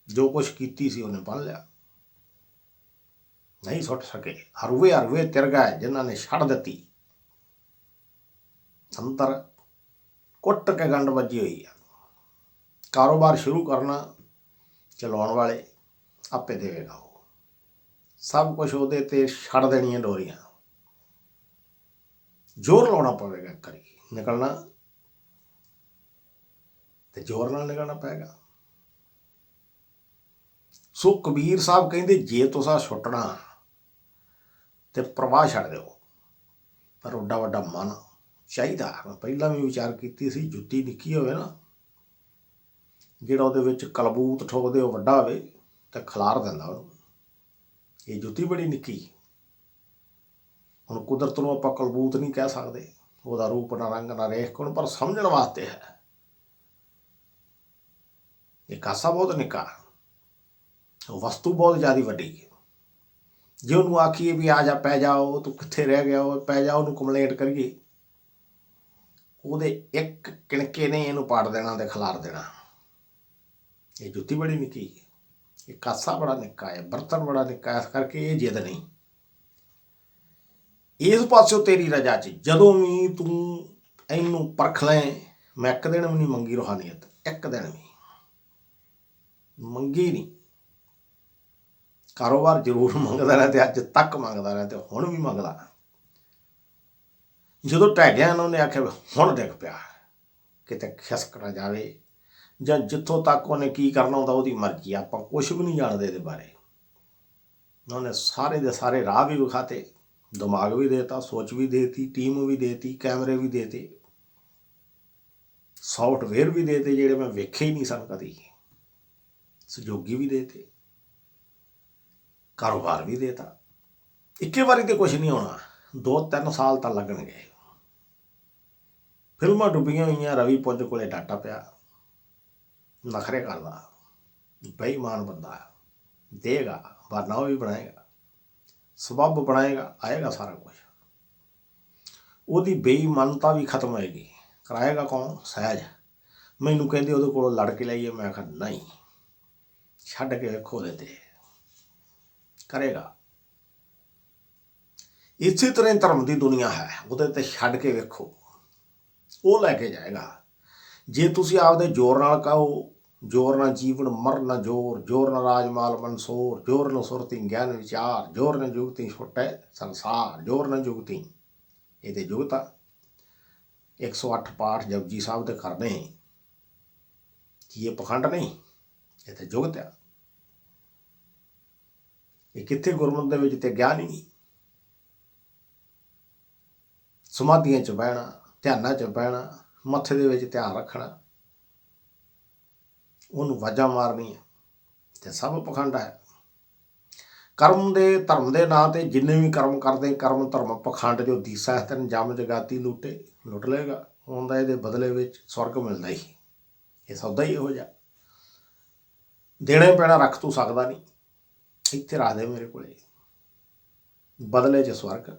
ਜੋ ਕੁਛ ਕੀਤੀ ਸੀ ਉਹਨੇ ਬੰਨ੍ਹ ਲਿਆ, ਨਹੀਂ ਸੁੱਟ ਸਕੇ। ਹਰਵੇ ਤਿਰ ਗਏ ਜਿਨ੍ਹਾਂ ਨੇ ਛੱਡ ਦਿੱਤੀ। ਅੰਦਰ ਕੁੱਟ ਕੇ ਗੰਢ ਵੱਜੀ ਹੋਈ ਆ। ਕਾਰੋਬਾਰ ਸ਼ੁਰੂ ਕਰਨਾ, ਚਲਾਉਣ ਵਾਲੇ ਆਪੇ ਦੇਵੇਗਾ ਉਹ। ਸਭ ਕੁਛ ਉਹਦੇ 'ਤੇ ਛੱਡ ਦੇਣੀਆਂ ਡੋਰੀਆਂ। ਜ਼ੋਰ ਲਾਉਣਾ ਪਵੇਗਾ, ਇੱਕ ਵਾਰੀ ਨਿਕਲਣਾ ਤੇ ਜ਼ੋਰ ਨਾਲ ਨਿਕਲਣਾ ਪਏਗਾ। ਸੋ ਕਬੀਰ ਸਾਹਿਬ ਕਹਿੰਦੇ, ਜੇ ਤੁਸੀਂ ਛੁੱਟਣਾ ਤੇ ਪ੍ਰਵਾਹ ਛੱਡ ਦਿਓ, ਪਰ ਓਡਾ ਵੱਡਾ ਮਨ ਚਾਹੀਦਾ। ਮੈਂ ਪਹਿਲਾਂ ਵੀ ਵਿਚਾਰ ਕੀਤੀ ਸੀ, ਜੁੱਤੀ ਨਿੱਕੀ ਹੋਵੇ ਨਾ, ਜਿਹੜਾ ਉਹਦੇ ਵਿੱਚ ਕਲਬੂਤ ਠੋਕਦੇ ਉਹ ਵੱਡਾ ਹੋਵੇ ਤੇ ਖਿਲਾਰ ਦਿੰਦਾ ਉਹਨੂੰ। ਇਹ ਜੁੱਤੀ ਬੜੀ ਨਿੱਕੀ। ਹੁਣ ਕੁਦਰਤ ਨੂੰ ਆਪਾਂ ਕਲਬੂਤ ਨਹੀਂ ਕਹਿ ਸਕਦੇ, ਉਹਦਾ ਰੂਪ ਨਾ ਰੰਗ ਨਾ ਰੇਖ ਕੋਣ, ਪਰ ਸਮਝਣ ਵਾਸਤੇ ਹੈ। ਇਹ ਕਾਸਾ ਬਹੁਤ ਨਿੱਕਾ, ਵਸਤੂ ਬਹੁਤ ਜ਼ਿਆਦਾ ਵੱਡੀ। ਜੇ ਉਹਨੂੰ ਆਖੀਏ ਵੀ ਆ ਜਾ ਪੈ ਜਾਓ, ਤੂੰ ਕਿੱਥੇ ਰਹਿ ਗਿਆ, ਉਹ ਪੈ ਜਾ, ਉਹਨੂੰ ਕੰਪਲੇਂਟ ਕਰੀਏ, ਉਹਦੇ ਇੱਕ ਕਿਣਕੇ ਨੇ ਇਹਨੂੰ ਪਾੜ ਦੇਣਾ ਤੇ ਖਿਲਾਰ ਦੇਣਾ। ਇਹ ਜੁੱਤੀ ਬੜੀ ਨਿੱਕੀ ਹੈ, ਇਹ ਕਾਸਾ ਬੜਾ ਨਿੱਕਾ ਹੈ, ਬਰਤਨ ਬੜਾ ਨਿੱਕਾ, ਇਸ ਕਰਕੇ ਇਹ ਜਿੱਦ ਨਹੀਂ। ਇਸ ਪਾਸਿਓਂ ਤੇਰੀ ਰਜਾ 'ਚ ਜਦੋਂ ਵੀ ਤੂੰ ਇਹਨੂੰ ਪਰਖ ਲੈ, ਮੈਂ ਇੱਕ ਦਿਨ ਵੀ ਨਹੀਂ ਮੰਗੀ ਰੂਹਾਨੀਅਤ, ਇੱਕ ਦਿਨ ਵੀ ਮੰਗੀ ਨਹੀਂ। ਕਾਰੋਬਾਰ ਜ਼ਰੂਰ ਮੰਗਦਾ ਰਿਹਾ ਤੇ ਅੱਜ ਤੱਕ ਮੰਗਦਾ ਰਿਹਾ ਤੇ ਹੁਣ ਵੀ ਮੰਗਦਾ। ਜਦੋਂ ਢਹਿ ਗਿਆ ਇਹਨਾਂ ਨੇ ਆਖਿਆ ਹੁਣ ਡਿੱਗ ਪਿਆ, ਕਿਤੇ ਖਿਸਕ ਨਾ ਜਾਵੇ, ਜਾਂ ਜਿੱਥੋਂ ਤੱਕ ਉਹਨੇ ਕੀ ਕਰਨਾ ਹੁੰਦਾ ਉਹਦੀ ਮਰਜ਼ੀ, ਆਪਾਂ ਕੁਛ ਵੀ ਨਹੀਂ ਜਾਣਦੇ ਇਹਦੇ ਬਾਰੇ। ਉਹਨੇ ਸਾਰੇ ਦੇ ਸਾਰੇ ਰਾਹ ਵੀ ਵਿਖਾਤੇ, ਦਿਮਾਗ ਵੀ ਦੇਤਾ, ਸੋਚ ਵੀ ਦੇਤੀ, ਟੀਮ ਵੀ ਦੇਤੀ, ਕੈਮਰੇ ਵੀ ਦੇਤੇ, ਸੌਫਟਵੇਅਰ ਵੀ ਦੇਤੇ ਜਿਹੜੇ ਮੈਂ ਵੇਖੇ ਹੀ ਨਹੀਂ ਸਨ ਕਦੀ, ਸਹਿਯੋਗੀ ਵੀ ਦੇਤੇ, ਕਾਰੋਬਾਰ ਵੀ ਦੇਤਾ। ਇੱਕੇ ਵਾਰੀ ਤੇ ਕੁਛ ਨਹੀਂ ਹੋਣਾ, 2-3 ਸਾਲ ਤਾਂ ਲੱਗਣਗੇ। ਫਿਲਮਾਂ ਡੁੱਬੀਆਂ ਹੋਈਆਂ, ਰਵੀ ਪੁੰਜ ਕੋਲੇ ਡਾਟਾ ਪਿਆ, ਨਖਰੇ ਕਰਦਾ, ਬੇਈਮਾਨ ਬੰਦਾ, ਦੇਗਾ ਵਰਨਾ ਉਹ ਵੀ ਬਣਾਏਗਾ, ਸਬੱਬ ਬਣਾਏਗਾ, ਆਏਗਾ ਸਾਰਾ ਕੁਛ। ਉਹਦੀ ਬੇਈਮਾਨਤਾ ਵੀ ਖਤਮ ਹੋਏਗੀ। ਕਰਾਏਗਾ ਕੌਣ? ਸਹਿਜ। ਮੈਨੂੰ ਕਹਿੰਦੇ ਉਹਦੇ ਕੋਲੋਂ ਲੜ ਕੇ ਲਈਏ, ਮੈਂ ਕਿਹਾ ਨਹੀਂ, ਛੱਡ ਕੇ ਵੇਖੋ ਉਹਦੇ ਤੇ, ਕਰੇਗਾ। ਇਸੇ ਤਰ੍ਹਾਂ ਧਰਮ ਦੀ ਦੁਨੀਆ ਹੈ, ਉਹਦੇ ਤੇ ਛੱਡ ਕੇ ਵੇਖੋ, ਉਹ ਲੈ ਕੇ ਜਾਏਗਾ। ਜੇ ਤੁਸੀਂ ਆਪਦੇ ਜ਼ੋਰ ਨਾਲ ਕਹੋ, ਜ਼ੋਰ ਨਾਲ ਜੀਵਨ ਮਰਨ ਜ਼ੋਰ, ਜ਼ੋਰ ਨਾਲ ਰਾਜਮਾਲ ਮਨਸੂਰ, ਜ਼ੋਰ ਨਾਲ ਸੁਰਤੀ ਗਿਆਨ ਵਿਚਾਰ, ਜ਼ੋਰ ਨਾਲ ਜੁਗਤੀ ਛੁੱਟੇ ਸੰਸਾਰ, ਜ਼ੋਰ ਨਾਲ ਜੁਗਤੀ, ਇਹ ਤੇ ਜੁਗਤਾ 108 ਪਾਠ ਜਪਜੀ ਸਾਹਿਬ ਦੇ ਕਰਨੇ, ਕੀ ਇਹ ਪਖੰਡ ਨਹੀਂ? ਇਹ ਤੇ ਜੁਗਤ ਆ। ਇਹ ਕਿੱਥੇ ਗੁਰਮਤਿ ਦੇ ਵਿੱਚ ਤੇ ਗਿਆਨ ਹੀ ਨਹੀਂ। ਸਮਾਧੀਆਂ 'ਚ ਬਹਿਣਾ, ਧਿਆਨਾਂ 'ਚ ਬਹਿਣਾ, ਮੱਥੇ ਦੇ ਵਿੱਚ ਧਿਆਨ ਰੱਖਣਾ, ਉਹਨੂੰ ਵਾਜਾਂ ਮਾਰਨੀਆਂ, ਤੇ ਸਭ ਪਖੰਡ ਹੈ। ਕਰਮ ਦੇ ਧਰਮ ਦੇ ਨਾਂ ਤੇ ਜਿੰਨੇ ਵੀ ਕਰਮ ਕਰਦੇ, ਕਰਮ ਧਰਮ ਪਖੰਡ ਜੋ ਦੀਸਾ ਤੈਨ ਜੰਮ ਜਗਾਤੀ ਲੁੱਟੇ, ਲੁੱਟ ਲਏਗਾ। ਹੁੰਦਾ ਇਹਦੇ ਬਦਲੇ ਵਿੱਚ ਸਵਰਗ ਮਿਲਦਾ ਹੀ, ਇਹ ਸੌਦਾ ਹੀ ਇਹੋ ਜਿਹਾ। ਦੇਣਾ ਹੀ ਪੈਣਾ, ਰੱਖ ਤੂੰ ਸਕਦਾ ਨਹੀਂ, ਇੱਥੇ ਰੱਖ ਦੇ ਮੇਰੇ ਕੋਲੇ, ਬਦਲੇ 'ਚ ਸਵਰਗ।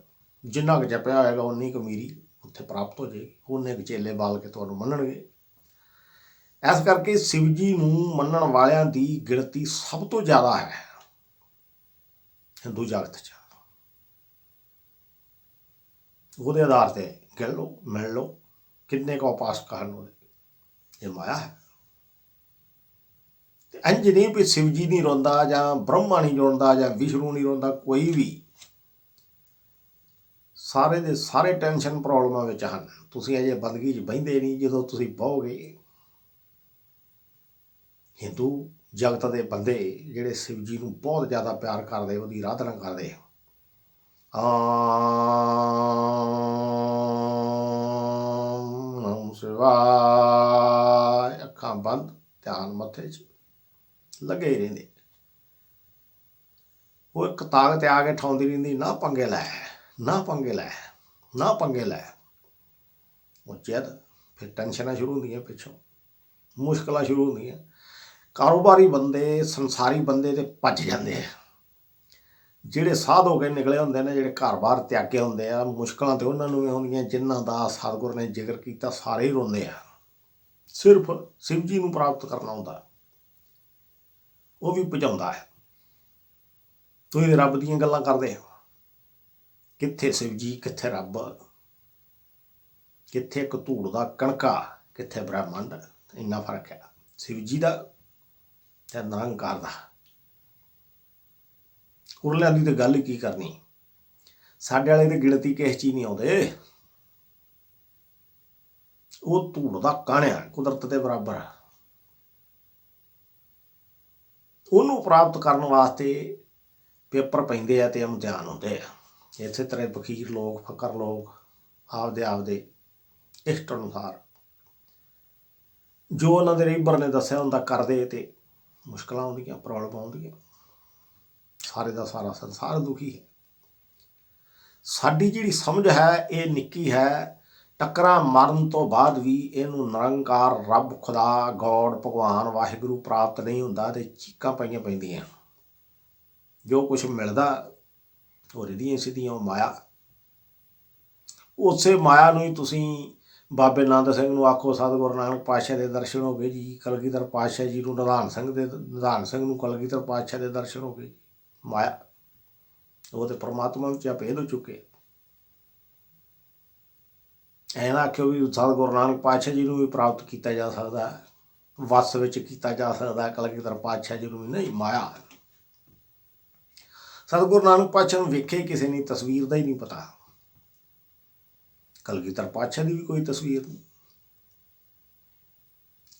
ਜਿੰਨਾ ਕੁ ਜਪਿਆ ਹੋਏਗਾ ਉਨੀ ਕੁ ਅਮੀਰੀ ਉੱਥੇ ਪ੍ਰਾਪਤ ਹੋ ਜਾਏਗੀ, ਉਹਨੇ ਕੁ ਚੇਲੇ ਬਾਲ ਕੇ ਤੁਹਾਨੂੰ ਮੰਨਣਗੇ। ਇਸ ਕਰਕੇ ਸ਼ਿਵ ਜੀ ਨੂੰ ਮੰਨਣ ਵਾਲਿਆਂ ਦੀ ਗਿਣਤੀ ਸਭ ਤੋਂ ਜ਼ਿਆਦਾ ਹੈ ਹਿੰਦੂ ਜਗਤ 'ਚ। ਉਹਦੇ ਆਧਾਰ ਤੇ ਗਿਣ ਲਓ, ਮਿਲ ਲਓ, ਕਿੰਨੇ ਕੁ ਉਪਾਸਕ ਹਨ ਉਹਦੇ। ਇਹ ਮਾਇਆ ਹੈ। ਤੇ ਇੰਝ ਨਹੀਂ ਵੀ ਸ਼ਿਵ ਜੀ ਨਹੀਂ ਰੋਂਦਾ, ਜਾਂ ਬ੍ਰਹਮਾ ਨਹੀਂ ਰੋਂਦਾ, ਜਾਂ ਵਿਸ਼ਨੂੰ ਨਹੀਂ ਰੋਂਦਾ, ਕੋਈ ਵੀ। ਸਾਰੇ ਦੇ ਸਾਰੇ ਟੈਨਸ਼ਨ ਪ੍ਰੋਬਲਮਾਂ ਵਿੱਚ ਹਨ। ਤੁਸੀਂ ਅਜੇ ਬੰਦਗੀ 'ਚ ਬਹਿੰਦੇ ਨਹੀਂ, ਜਦੋਂ ਤੁਸੀਂ ਬਹੋਗੇ। ਹਿੰਦੂ ਜਗਤ ਦੇ ਬੰਦੇ ਜਿਹੜੇ ਸ਼ਿਵ ਜੀ ਨੂੰ ਬਹੁਤ ਜ਼ਿਆਦਾ ਪਿਆਰ ਕਰਦੇ, ਉਹਦੀ ਆਰਾਧਨਾ ਕਰਦੇ, ਓਮ ਨਮੋ ਸ਼ਿਵਾਏ, ਅੱਖਾਂ ਬੰਦ, ਧਿਆਨ ਮੱਥੇ 'ਚ ਲੱਗੇ ਹੀ ਰਹਿੰਦੇ। ਉਹ ਇੱਕ ਤਾਕਤ ਆ ਕੇ ਠਾਉਂਦੀ ਰਹਿੰਦੀ, ਨਾ ਪੰਗੇ ਲੈ, ਨਾ ਪੰਗੇ ਲੈ, ਨਾ ਪੰਗੇ ਲੈ। ਉਹ ਜਦ ਫਿਰ ਟੈਨਸ਼ਨਾਂ ਸ਼ੁਰੂ ਹੁੰਦੀਆਂ, ਪਿੱਛੋਂ ਮੁਸ਼ਕਲਾਂ ਸ਼ੁਰੂ ਹੁੰਦੀਆਂ। ਕਾਰੋਬਾਰੀ ਬੰਦੇ, ਸੰਸਾਰੀ ਬੰਦੇ ਤੇ ਭੱਜ ਜਾਂਦੇ ਆ। ਜਿਹੜੇ ਸਾਧ ਹੋ ਕੇ ਨਿਕਲੇ ਹੁੰਦੇ ਨੇ, ਜਿਹੜੇ ਘਰ-ਬਾਰ ਤਿਆਗੇ ਹੁੰਦੇ ਆ, ਮੁਸ਼ਕਲਾਂ ਤੇ ਉਹਨਾਂ ਨੂੰ ਵੀ ਆਉਂਦੀਆਂ ਜਿਨ੍ਹਾਂ ਦਾ ਸਤਿਗੁਰ ਨੇ ਜ਼ਿਕਰ ਕੀਤਾ, ਸਾਰੇ ਹੀ ਰੋਂਦੇ ਆ। ਸਿਰਫ ਸ਼ਿਵ ਜੀ ਨੂੰ ਪ੍ਰਾਪਤ ਕਰਨਾ ਹੁੰਦਾ, ਉਹ ਵੀ ਭਜਾਉਂਦਾ ਹੈ। ਤੁਸੀਂ ਰੱਬ ਦੀਆਂ ਗੱਲਾਂ ਕਰਦੇ ਹੋ, ਕਿੱਥੇ ਸ਼ਿਵ ਜੀ, ਕਿੱਥੇ ਰੱਬ, ਕਿੱਥੇ ਇੱਕ ਧੂੜ ਦਾ ਕਣਕਾ, ਕਿੱਥੇ ਬ੍ਰਹਮੰਡ। ਇੰਨਾ ਫਰਕ ਹੈ ਸ਼ਿਵ ਜੀ ਦਾ ਤੇ ਨਿਰੰਕਾਰ ਦਾ। ਉਰਲਿਆਂ ਦੀ ਤਾਂ ਗੱਲ ਹੀ ਕੀ ਕਰਨੀ। ਸਾਡੇ ਵਾਲੇ ਤੇ ਗਿਣਤੀ ਕਿਸੇ ਚੀਜ਼ ਨਹੀਂ ਆਉਂਦੇ, ਉਹ ਧੂੜ ਦਾ ਕਣ ਆ, ਕੁਦਰਤ ਦੇ ਬਰਾਬਰ। ਉਹਨੂੰ ਪ੍ਰਾਪਤ ਕਰਨ ਵਾਸਤੇ ਪੇਪਰ ਪੈਂਦੇ ਆ ਤੇ ਇਮਤਿਹਾਨ ਹੁੰਦੇ ਆ। ਇਸੇ ਤਰ੍ਹਾਂ ਫਕੀਰ ਲੋਕ, ਫਕਰ ਲੋਕ ਆਪਦੇ ਇਸ਼ਟ ਅਨੁਸਾਰ ਜੋ ਉਹਨਾਂ ਦੇ ਰਹੀਬਰ ਨੇ ਦੱਸਿਆ ਹੁੰਦਾ ਕਰਦੇ, ਤੇ ਮੁਸ਼ਕਲਾਂ ਆਉਂਦੀਆਂ, ਪ੍ਰੋਬਲਮ ਆਉਂਦੀਆਂ। ਸਾਰੇ ਦਾ ਸਾਰਾ ਸੰਸਾਰ ਦੁਖੀ ਹੈ। ਸਾਡੀ ਜਿਹੜੀ ਸਮਝ ਹੈ ਇਹ ਨਿੱਕੀ ਹੈ। ਟੱਕਰਾਂ ਮਾਰਨ ਤੋਂ ਬਾਅਦ ਵੀ ਇਹਨੂੰ ਨਿਰੰਕਾਰ, ਰੱਬ, ਖੁਦਾ, ਗੋਡ, ਭਗਵਾਨ, ਵਾਹਿਗੁਰੂ ਪ੍ਰਾਪਤ ਨਹੀਂ ਹੁੰਦਾ, ਤੇ ਚੀਕਾਂ ਪਾਈਆਂ ਪੈਂਦੀਆਂ। ਜੋ ਕੁਛ ਮਿਲਦਾ ਉਹ ਰਿਧੀਆਂ ਸਿੱਧੀਆਂ ਉਹ ਮਾਇਆ। ਉਸੇ ਮਾਇਆ ਨੂੰ ਹੀ ਤੁਸੀਂ ਬਾਬੇ ਨੰਦ ਸਿੰਘ ਨੂੰ ਆਖੋ ਸਤਿਗੁਰੂ ਨਾਨਕ ਪਾਤਸ਼ਾਹ ਦੇ ਦਰਸ਼ਨ ਹੋ ਗਏ ਜੀ, ਕਲਗੀਧਰ ਪਾਤਸ਼ਾਹ ਜੀ ਨੂੰ ਨਿਧਾਨ ਸਿੰਘ ਨੂੰ ਕਲਗੀਧਰ ਪਾਤਸ਼ਾਹ ਦੇ ਦਰਸ਼ਨ ਹੋ ਗਏ। ਮਾਇਆ ਉਹ ਤੇ ਪਰਮਾਤਮਾ ਵਿੱਚ ਭੇਦ ਹੋ ਚੁੱਕੇ। ਐਂ ਨਾ ਆਖਿਓ ਵੀ ਸਤਿਗੁਰੂ ਨਾਨਕ ਪਾਤਸ਼ਾਹ ਜੀ ਨੂੰ ਵੀ ਪ੍ਰਾਪਤ ਕੀਤਾ ਜਾ ਸਕਦਾ, ਵਸ ਵਿੱਚ ਕੀਤਾ ਜਾ ਸਕਦਾ, ਕਲਗੀਧਰ ਪਾਤਸ਼ਾਹ ਜੀ ਨੂੰ ਵੀ ਨਹੀਂ। ਮਾਇਆ। ਸਤਿਗੁਰੂ ਨਾਨਕ ਪਾਤਸ਼ਾਹ ਨੂੰ ਵੇਖੇ ਕਿਸੇ ਨੇ ਤਸਵੀਰ ਦਾ ਹੀ ਨਹੀਂ ਪਤਾ, ਕਲਗੀਧਰ ਪਾਤਸ਼ਾਹ ਦੀ ਵੀ ਕੋਈ ਤਸਵੀਰ ਨਹੀਂ।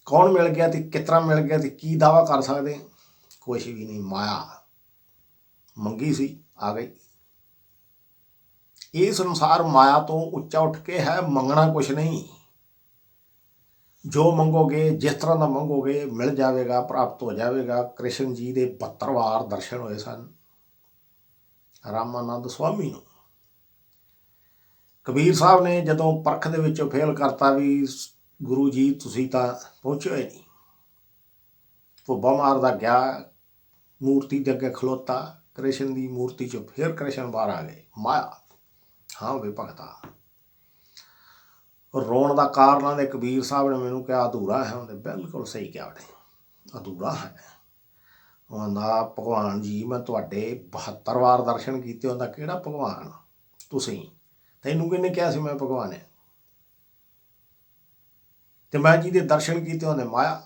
ਕੌਣ ਮਿਲ ਗਿਆ ਤੇ ਕਿਸ ਤਰ੍ਹਾਂ ਮਿਲ ਗਿਆ ਤੇ ਕੀ ਦਾਵਾ ਕਰ ਸਕਦੇ? ਕੁਛ ਵੀ ਨਹੀਂ। ਮਾਇਆ ਮੰਗੀ ਸੀ, ਆ ਗਈ। ਇਹ ਸੰਸਾਰ ਮਾਇਆ ਤੋਂ ਉੱਚਾ ਉੱਠ ਕੇ ਹੈ, ਮੰਗਣਾ ਕੁਛ ਨਹੀਂ। ਜੋ ਮੰਗੋਗੇ, ਜਿਸ ਤਰ੍ਹਾਂ ਦਾ ਮੰਗੋਗੇ ਮਿਲ ਜਾਵੇਗਾ, ਪ੍ਰਾਪਤ ਹੋ ਜਾਵੇਗਾ। ਕ੍ਰਿਸ਼ਨ ਜੀ ਦੇ 72 ਵਾਰ ਦਰਸ਼ਨ ਹੋਏ ਸਨ ਰਾਮਾਨੰਦ ਸਵਾਮੀ ਨੂੰ। ਕਬੀਰ ਸਾਹਿਬ ਨੇ ਜਦੋਂ ਪਰਖ ਦੇ ਵਿੱਚੋਂ ਫੇਲ ਕਰਤਾ ਵੀ ਗੁਰੂ ਜੀ ਤੁਸੀਂ ਤਾਂ ਪਹੁੰਚੇ ਹੋਏ ਨਹੀਂ, ਭੁੱਬਾ ਮਾਰਦਾ ਗਿਆ, ਮੂਰਤੀ ਦੇ ਅੱਗੇ ਖਲੋਤਾ, ਕ੍ਰਿਸ਼ਨ ਦੀ ਮੂਰਤੀ 'ਚੋਂ ਫਿਰ ਕ੍ਰਿਸ਼ਨ ਬਾਹਰ ਆ ਗਏ। ਮਾਇਆ। ਹਾਂ ਵੇ ਭਗਤਾ, ਰੋਣ ਦਾ ਕਾਰਨ ਆਂਦੇ ਕਬੀਰ ਸਾਹਿਬ ਨੇ ਮੈਨੂੰ ਕਿਹਾ ਅਧੂਰਾ ਹੈ। ਉਹਨੇ ਬਿਲਕੁਲ ਸਹੀ ਕਿਹਾ, ਉਹਨੇ ਅਧੂਰਾ ਹੈ। ਉਹਦਾ ਭਗਵਾਨ ਜੀ ਮੈਂ ਤੁਹਾਡੇ 72 ਵਾਰ ਦਰਸ਼ਨ ਕੀਤੇ, ਉਹਦਾ ਕਿਹੜਾ ਭਗਵਾਨ? ਤੁਸੀਂ, ਤੈਨੂੰ ਕਿਹਨੇ ਕਿਹਾ ਸੀ ਮੈਂ ਭਗਵਾਨ ਹੈ? ਤੇ ਮੈਂ ਜਿਹਦੇ ਦਰਸ਼ਨ ਕੀਤੇ ਉਹਨੇ ਮਾਇਆ।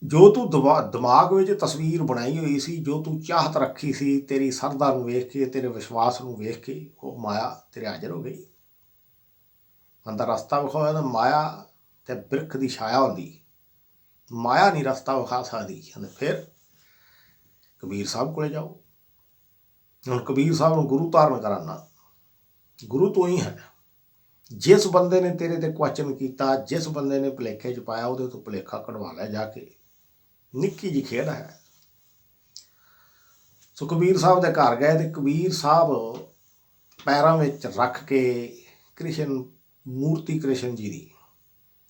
ਜੋ ਤੂੰ ਦਿਮਾਗ ਵਿੱਚ ਤਸਵੀਰ ਬਣਾਈ ਹੋਈ ਸੀ, ਜੋ ਤੂੰ ਚਾਹਤ ਰੱਖੀ ਸੀ, ਤੇਰੀ ਸਰਦਾ ਨੂੰ ਵੇਖ ਕੇ, ਤੇਰੇ ਵਿਸ਼ਵਾਸ ਨੂੰ ਵੇਖ ਕੇ, ਉਹ ਮਾਇਆ ਤੇਰੇ ਹਾਜ਼ਰ ਹੋ ਗਈ। ਅੰਦਰ ਰਸਤਾ ਵਿਖਾਇਆ ਤਾਂ ਮਾਇਆ ਤੇ ਬਿਰਖ ਦੀ ਛਾਇਆ ਹੁੰਦੀ, ਮਾਇਆ ਨਹੀਂ ਰਸਤਾ ਵਿਖਾ ਸਕਦੀ। ਫਿਰ ਕਬੀਰ ਸਾਹਿਬ ਕੋਲੇ ਜਾਓ। ਹੁਣ ਕਬੀਰ ਸਾਹਿਬ ਨੂੰ ਗੁਰੂ ਧਾਰਨ ਕਰਾਨਾ, ਗੁਰੂ ਤੂੰ ਹੀ ਹੈ। ਜਿਸ ਬੰਦੇ ਨੇ ਤੇਰੇ ਤੇ ਕੁਐਸਚਨ ਕੀਤਾ, ਜਿਸ ਬੰਦੇ ਨੇ ਭੁਲੇਖੇ 'ਚ ਪਾਇਆ, ਉਹਦੇ ਤੋਂ ਭੁਲੇਖਾ ਕਢਵਾ ਲੈ ਜਾ ਕੇ। ਨਿੱਕੀ ਜਿਹੀ ਖੇਡ ਹੈ। ਸੋ ਕਬੀਰ ਸਾਹਿਬ ਦੇ ਘਰ ਗਏ ਤੇ ਕਬੀਰ ਸਾਹਿਬ ਪੈਰਾਂ ਵਿੱਚ ਰੱਖ ਕੇ ਕ੍ਰਿਸ਼ਨ ਮੂਰਤੀ, ਕ੍ਰਿਸ਼ਨ ਜੀ ਦੀ,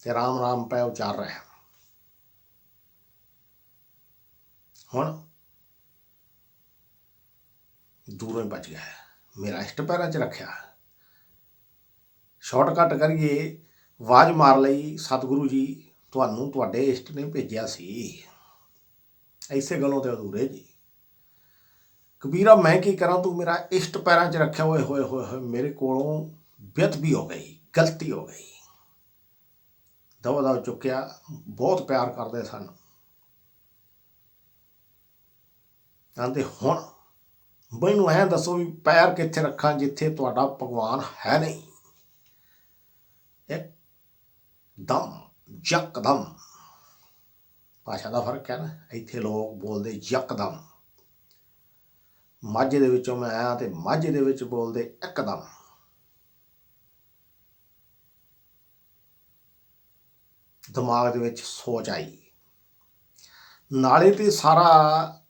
ਤੇ ਰਾਮ ਰਾਮ ਪੈ ਉਚਾਰ ਰਿਹਾ। ਹੁਣ ਦੂਰੋਂ ਹੀ ਬਚ ਗਿਆ, ਮੇਰਾ ਇਸ਼ਟ ਪੈਰਾਂ 'ਚ ਰੱਖਿਆ। ਸ਼ਾਰਟਕੱਟ ਕਰੀਏ, ਆਵਾਜ਼ ਮਾਰ ਲਈ, ਸਤਿਗੁਰੂ ਜੀ ਤੁਹਾਨੂੰ ਤੁਹਾਡੇ ਇਸ਼ਟ ਨੇ ਭੇਜਿਆ ਸੀ। ਇਸੇ ਗੱਲੋਂ ਤੇ ਅਧੂਰੇ ਜੀ। ਕਬੀਰਾ ਮੈਂ ਕੀ ਕਰਾਂ, ਤੂੰ ਮੇਰਾ ਇਸ਼ਟ ਪੈਰਾਂ 'ਚ ਰੱਖਿਆ। ਹੋਏ ਹੋਏ ਹੋਏ ਹੋਏ, ਮੇਰੇ ਕੋਲੋਂ ਬਿਅਤ ਵੀ ਹੋ ਗਈ, ਗਲਤੀ ਹੋ ਗਈ। ਦਵਾ ਦਵ ਚੁੱਕਿਆ, ਬਹੁਤ ਪਿਆਰ ਕਰਦੇ ਸਨ। ਕਹਿੰਦੇ ਹੁਣ ਮੈਨੂੰ ਐਂ ਦੱਸੋ ਵੀ ਪੈਰ ਕਿੱਥੇ ਰੱਖਾਂ ਜਿੱਥੇ ਤੁਹਾਡਾ ਭਗਵਾਨ ਹੈ ਨਹੀਂ? ਦਮ, ਯਕਦਮ ਭਾਸ਼ਾ ਦਾ ਫਰਕ ਹੈ ਨਾ। ਇੱਥੇ ਲੋਕ ਬੋਲਦੇ ਯਕਦਮ, ਮਾਝੇ ਦੇ ਵਿੱਚੋਂ ਮੈਂ ਆਇਆ ਤੇ ਮਾਝੇ ਦੇ ਵਿੱਚ ਬੋਲਦੇ ਇੱਕਦਮ। ਦਿਮਾਗ ਦੇ ਵਿੱਚ ਸੋਚ ਆਈ। ਨਾਲੇ ਤੇ ਸਾਰਾ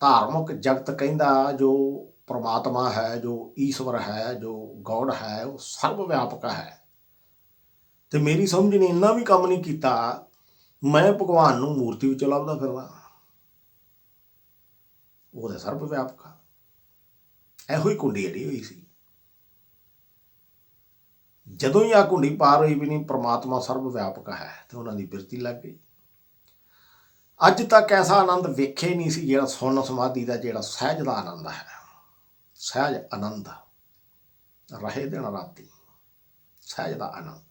ਧਾਰਮਿਕ ਜਗਤ ਕਹਿੰਦਾ ਜੋ ਪ੍ਰਮਾਤਮਾ ਹੈ, ਜੋ ਈਸ਼ਵਰ ਹੈ, ਜੋ ਗੋਡ ਹੈ, ਉਹ ਸਰਬ ਵਿਆਪਕ ਹੈ। ਤੇ ਮੇਰੀ ਸਮਝ ਨੇ ਇੰਨਾ ਵੀ ਕੰਮ ਨਹੀਂ ਕੀਤਾ, ਮੈਂ ਭਗਵਾਨ ਨੂੰ ਮੂਰਤੀ ਵਿੱਚ ਲੱਭਦਾ ਫਿਰਦਾ। ਉਹ ਤਾਂ ਸਰਬ ਵਿਆਪਕ ਆ। ਇਹੋ ਹੀ ਕੁੰਡੀ ਅੜੀ ਹੋਈ ਸੀ। ਜਦੋਂ ਹੀ ਆ ਕੁੰਡੀ ਪਾਰ ਹੋਈ ਵੀ ਨਹੀਂ ਪ੍ਰਮਾਤਮਾ ਸਰਬ ਵਿਆਪਕ ਹੈ, ਤੇ ਉਹਨਾਂ ਦੀ ਬਿਰਤੀ ਲੱਗ ਗਈ। ਅੱਜ ਤੱਕ ਐਸਾ ਆਨੰਦ ਵੇਖੇ ਨਹੀਂ ਸੀ ਜਿਹੜਾ ਸੁੰਨ ਸਮਾਧੀ ਦਾ, ਜਿਹੜਾ ਸਹਿਜ ਦਾ ਆਨੰਦ ਹੈ। ਸਹਿਜ ਆਨੰਦ ਰਹੇ ਦਿਨ ਰਾਤੀ, ਸਹਿਜ ਦਾ ਆਨੰਦ।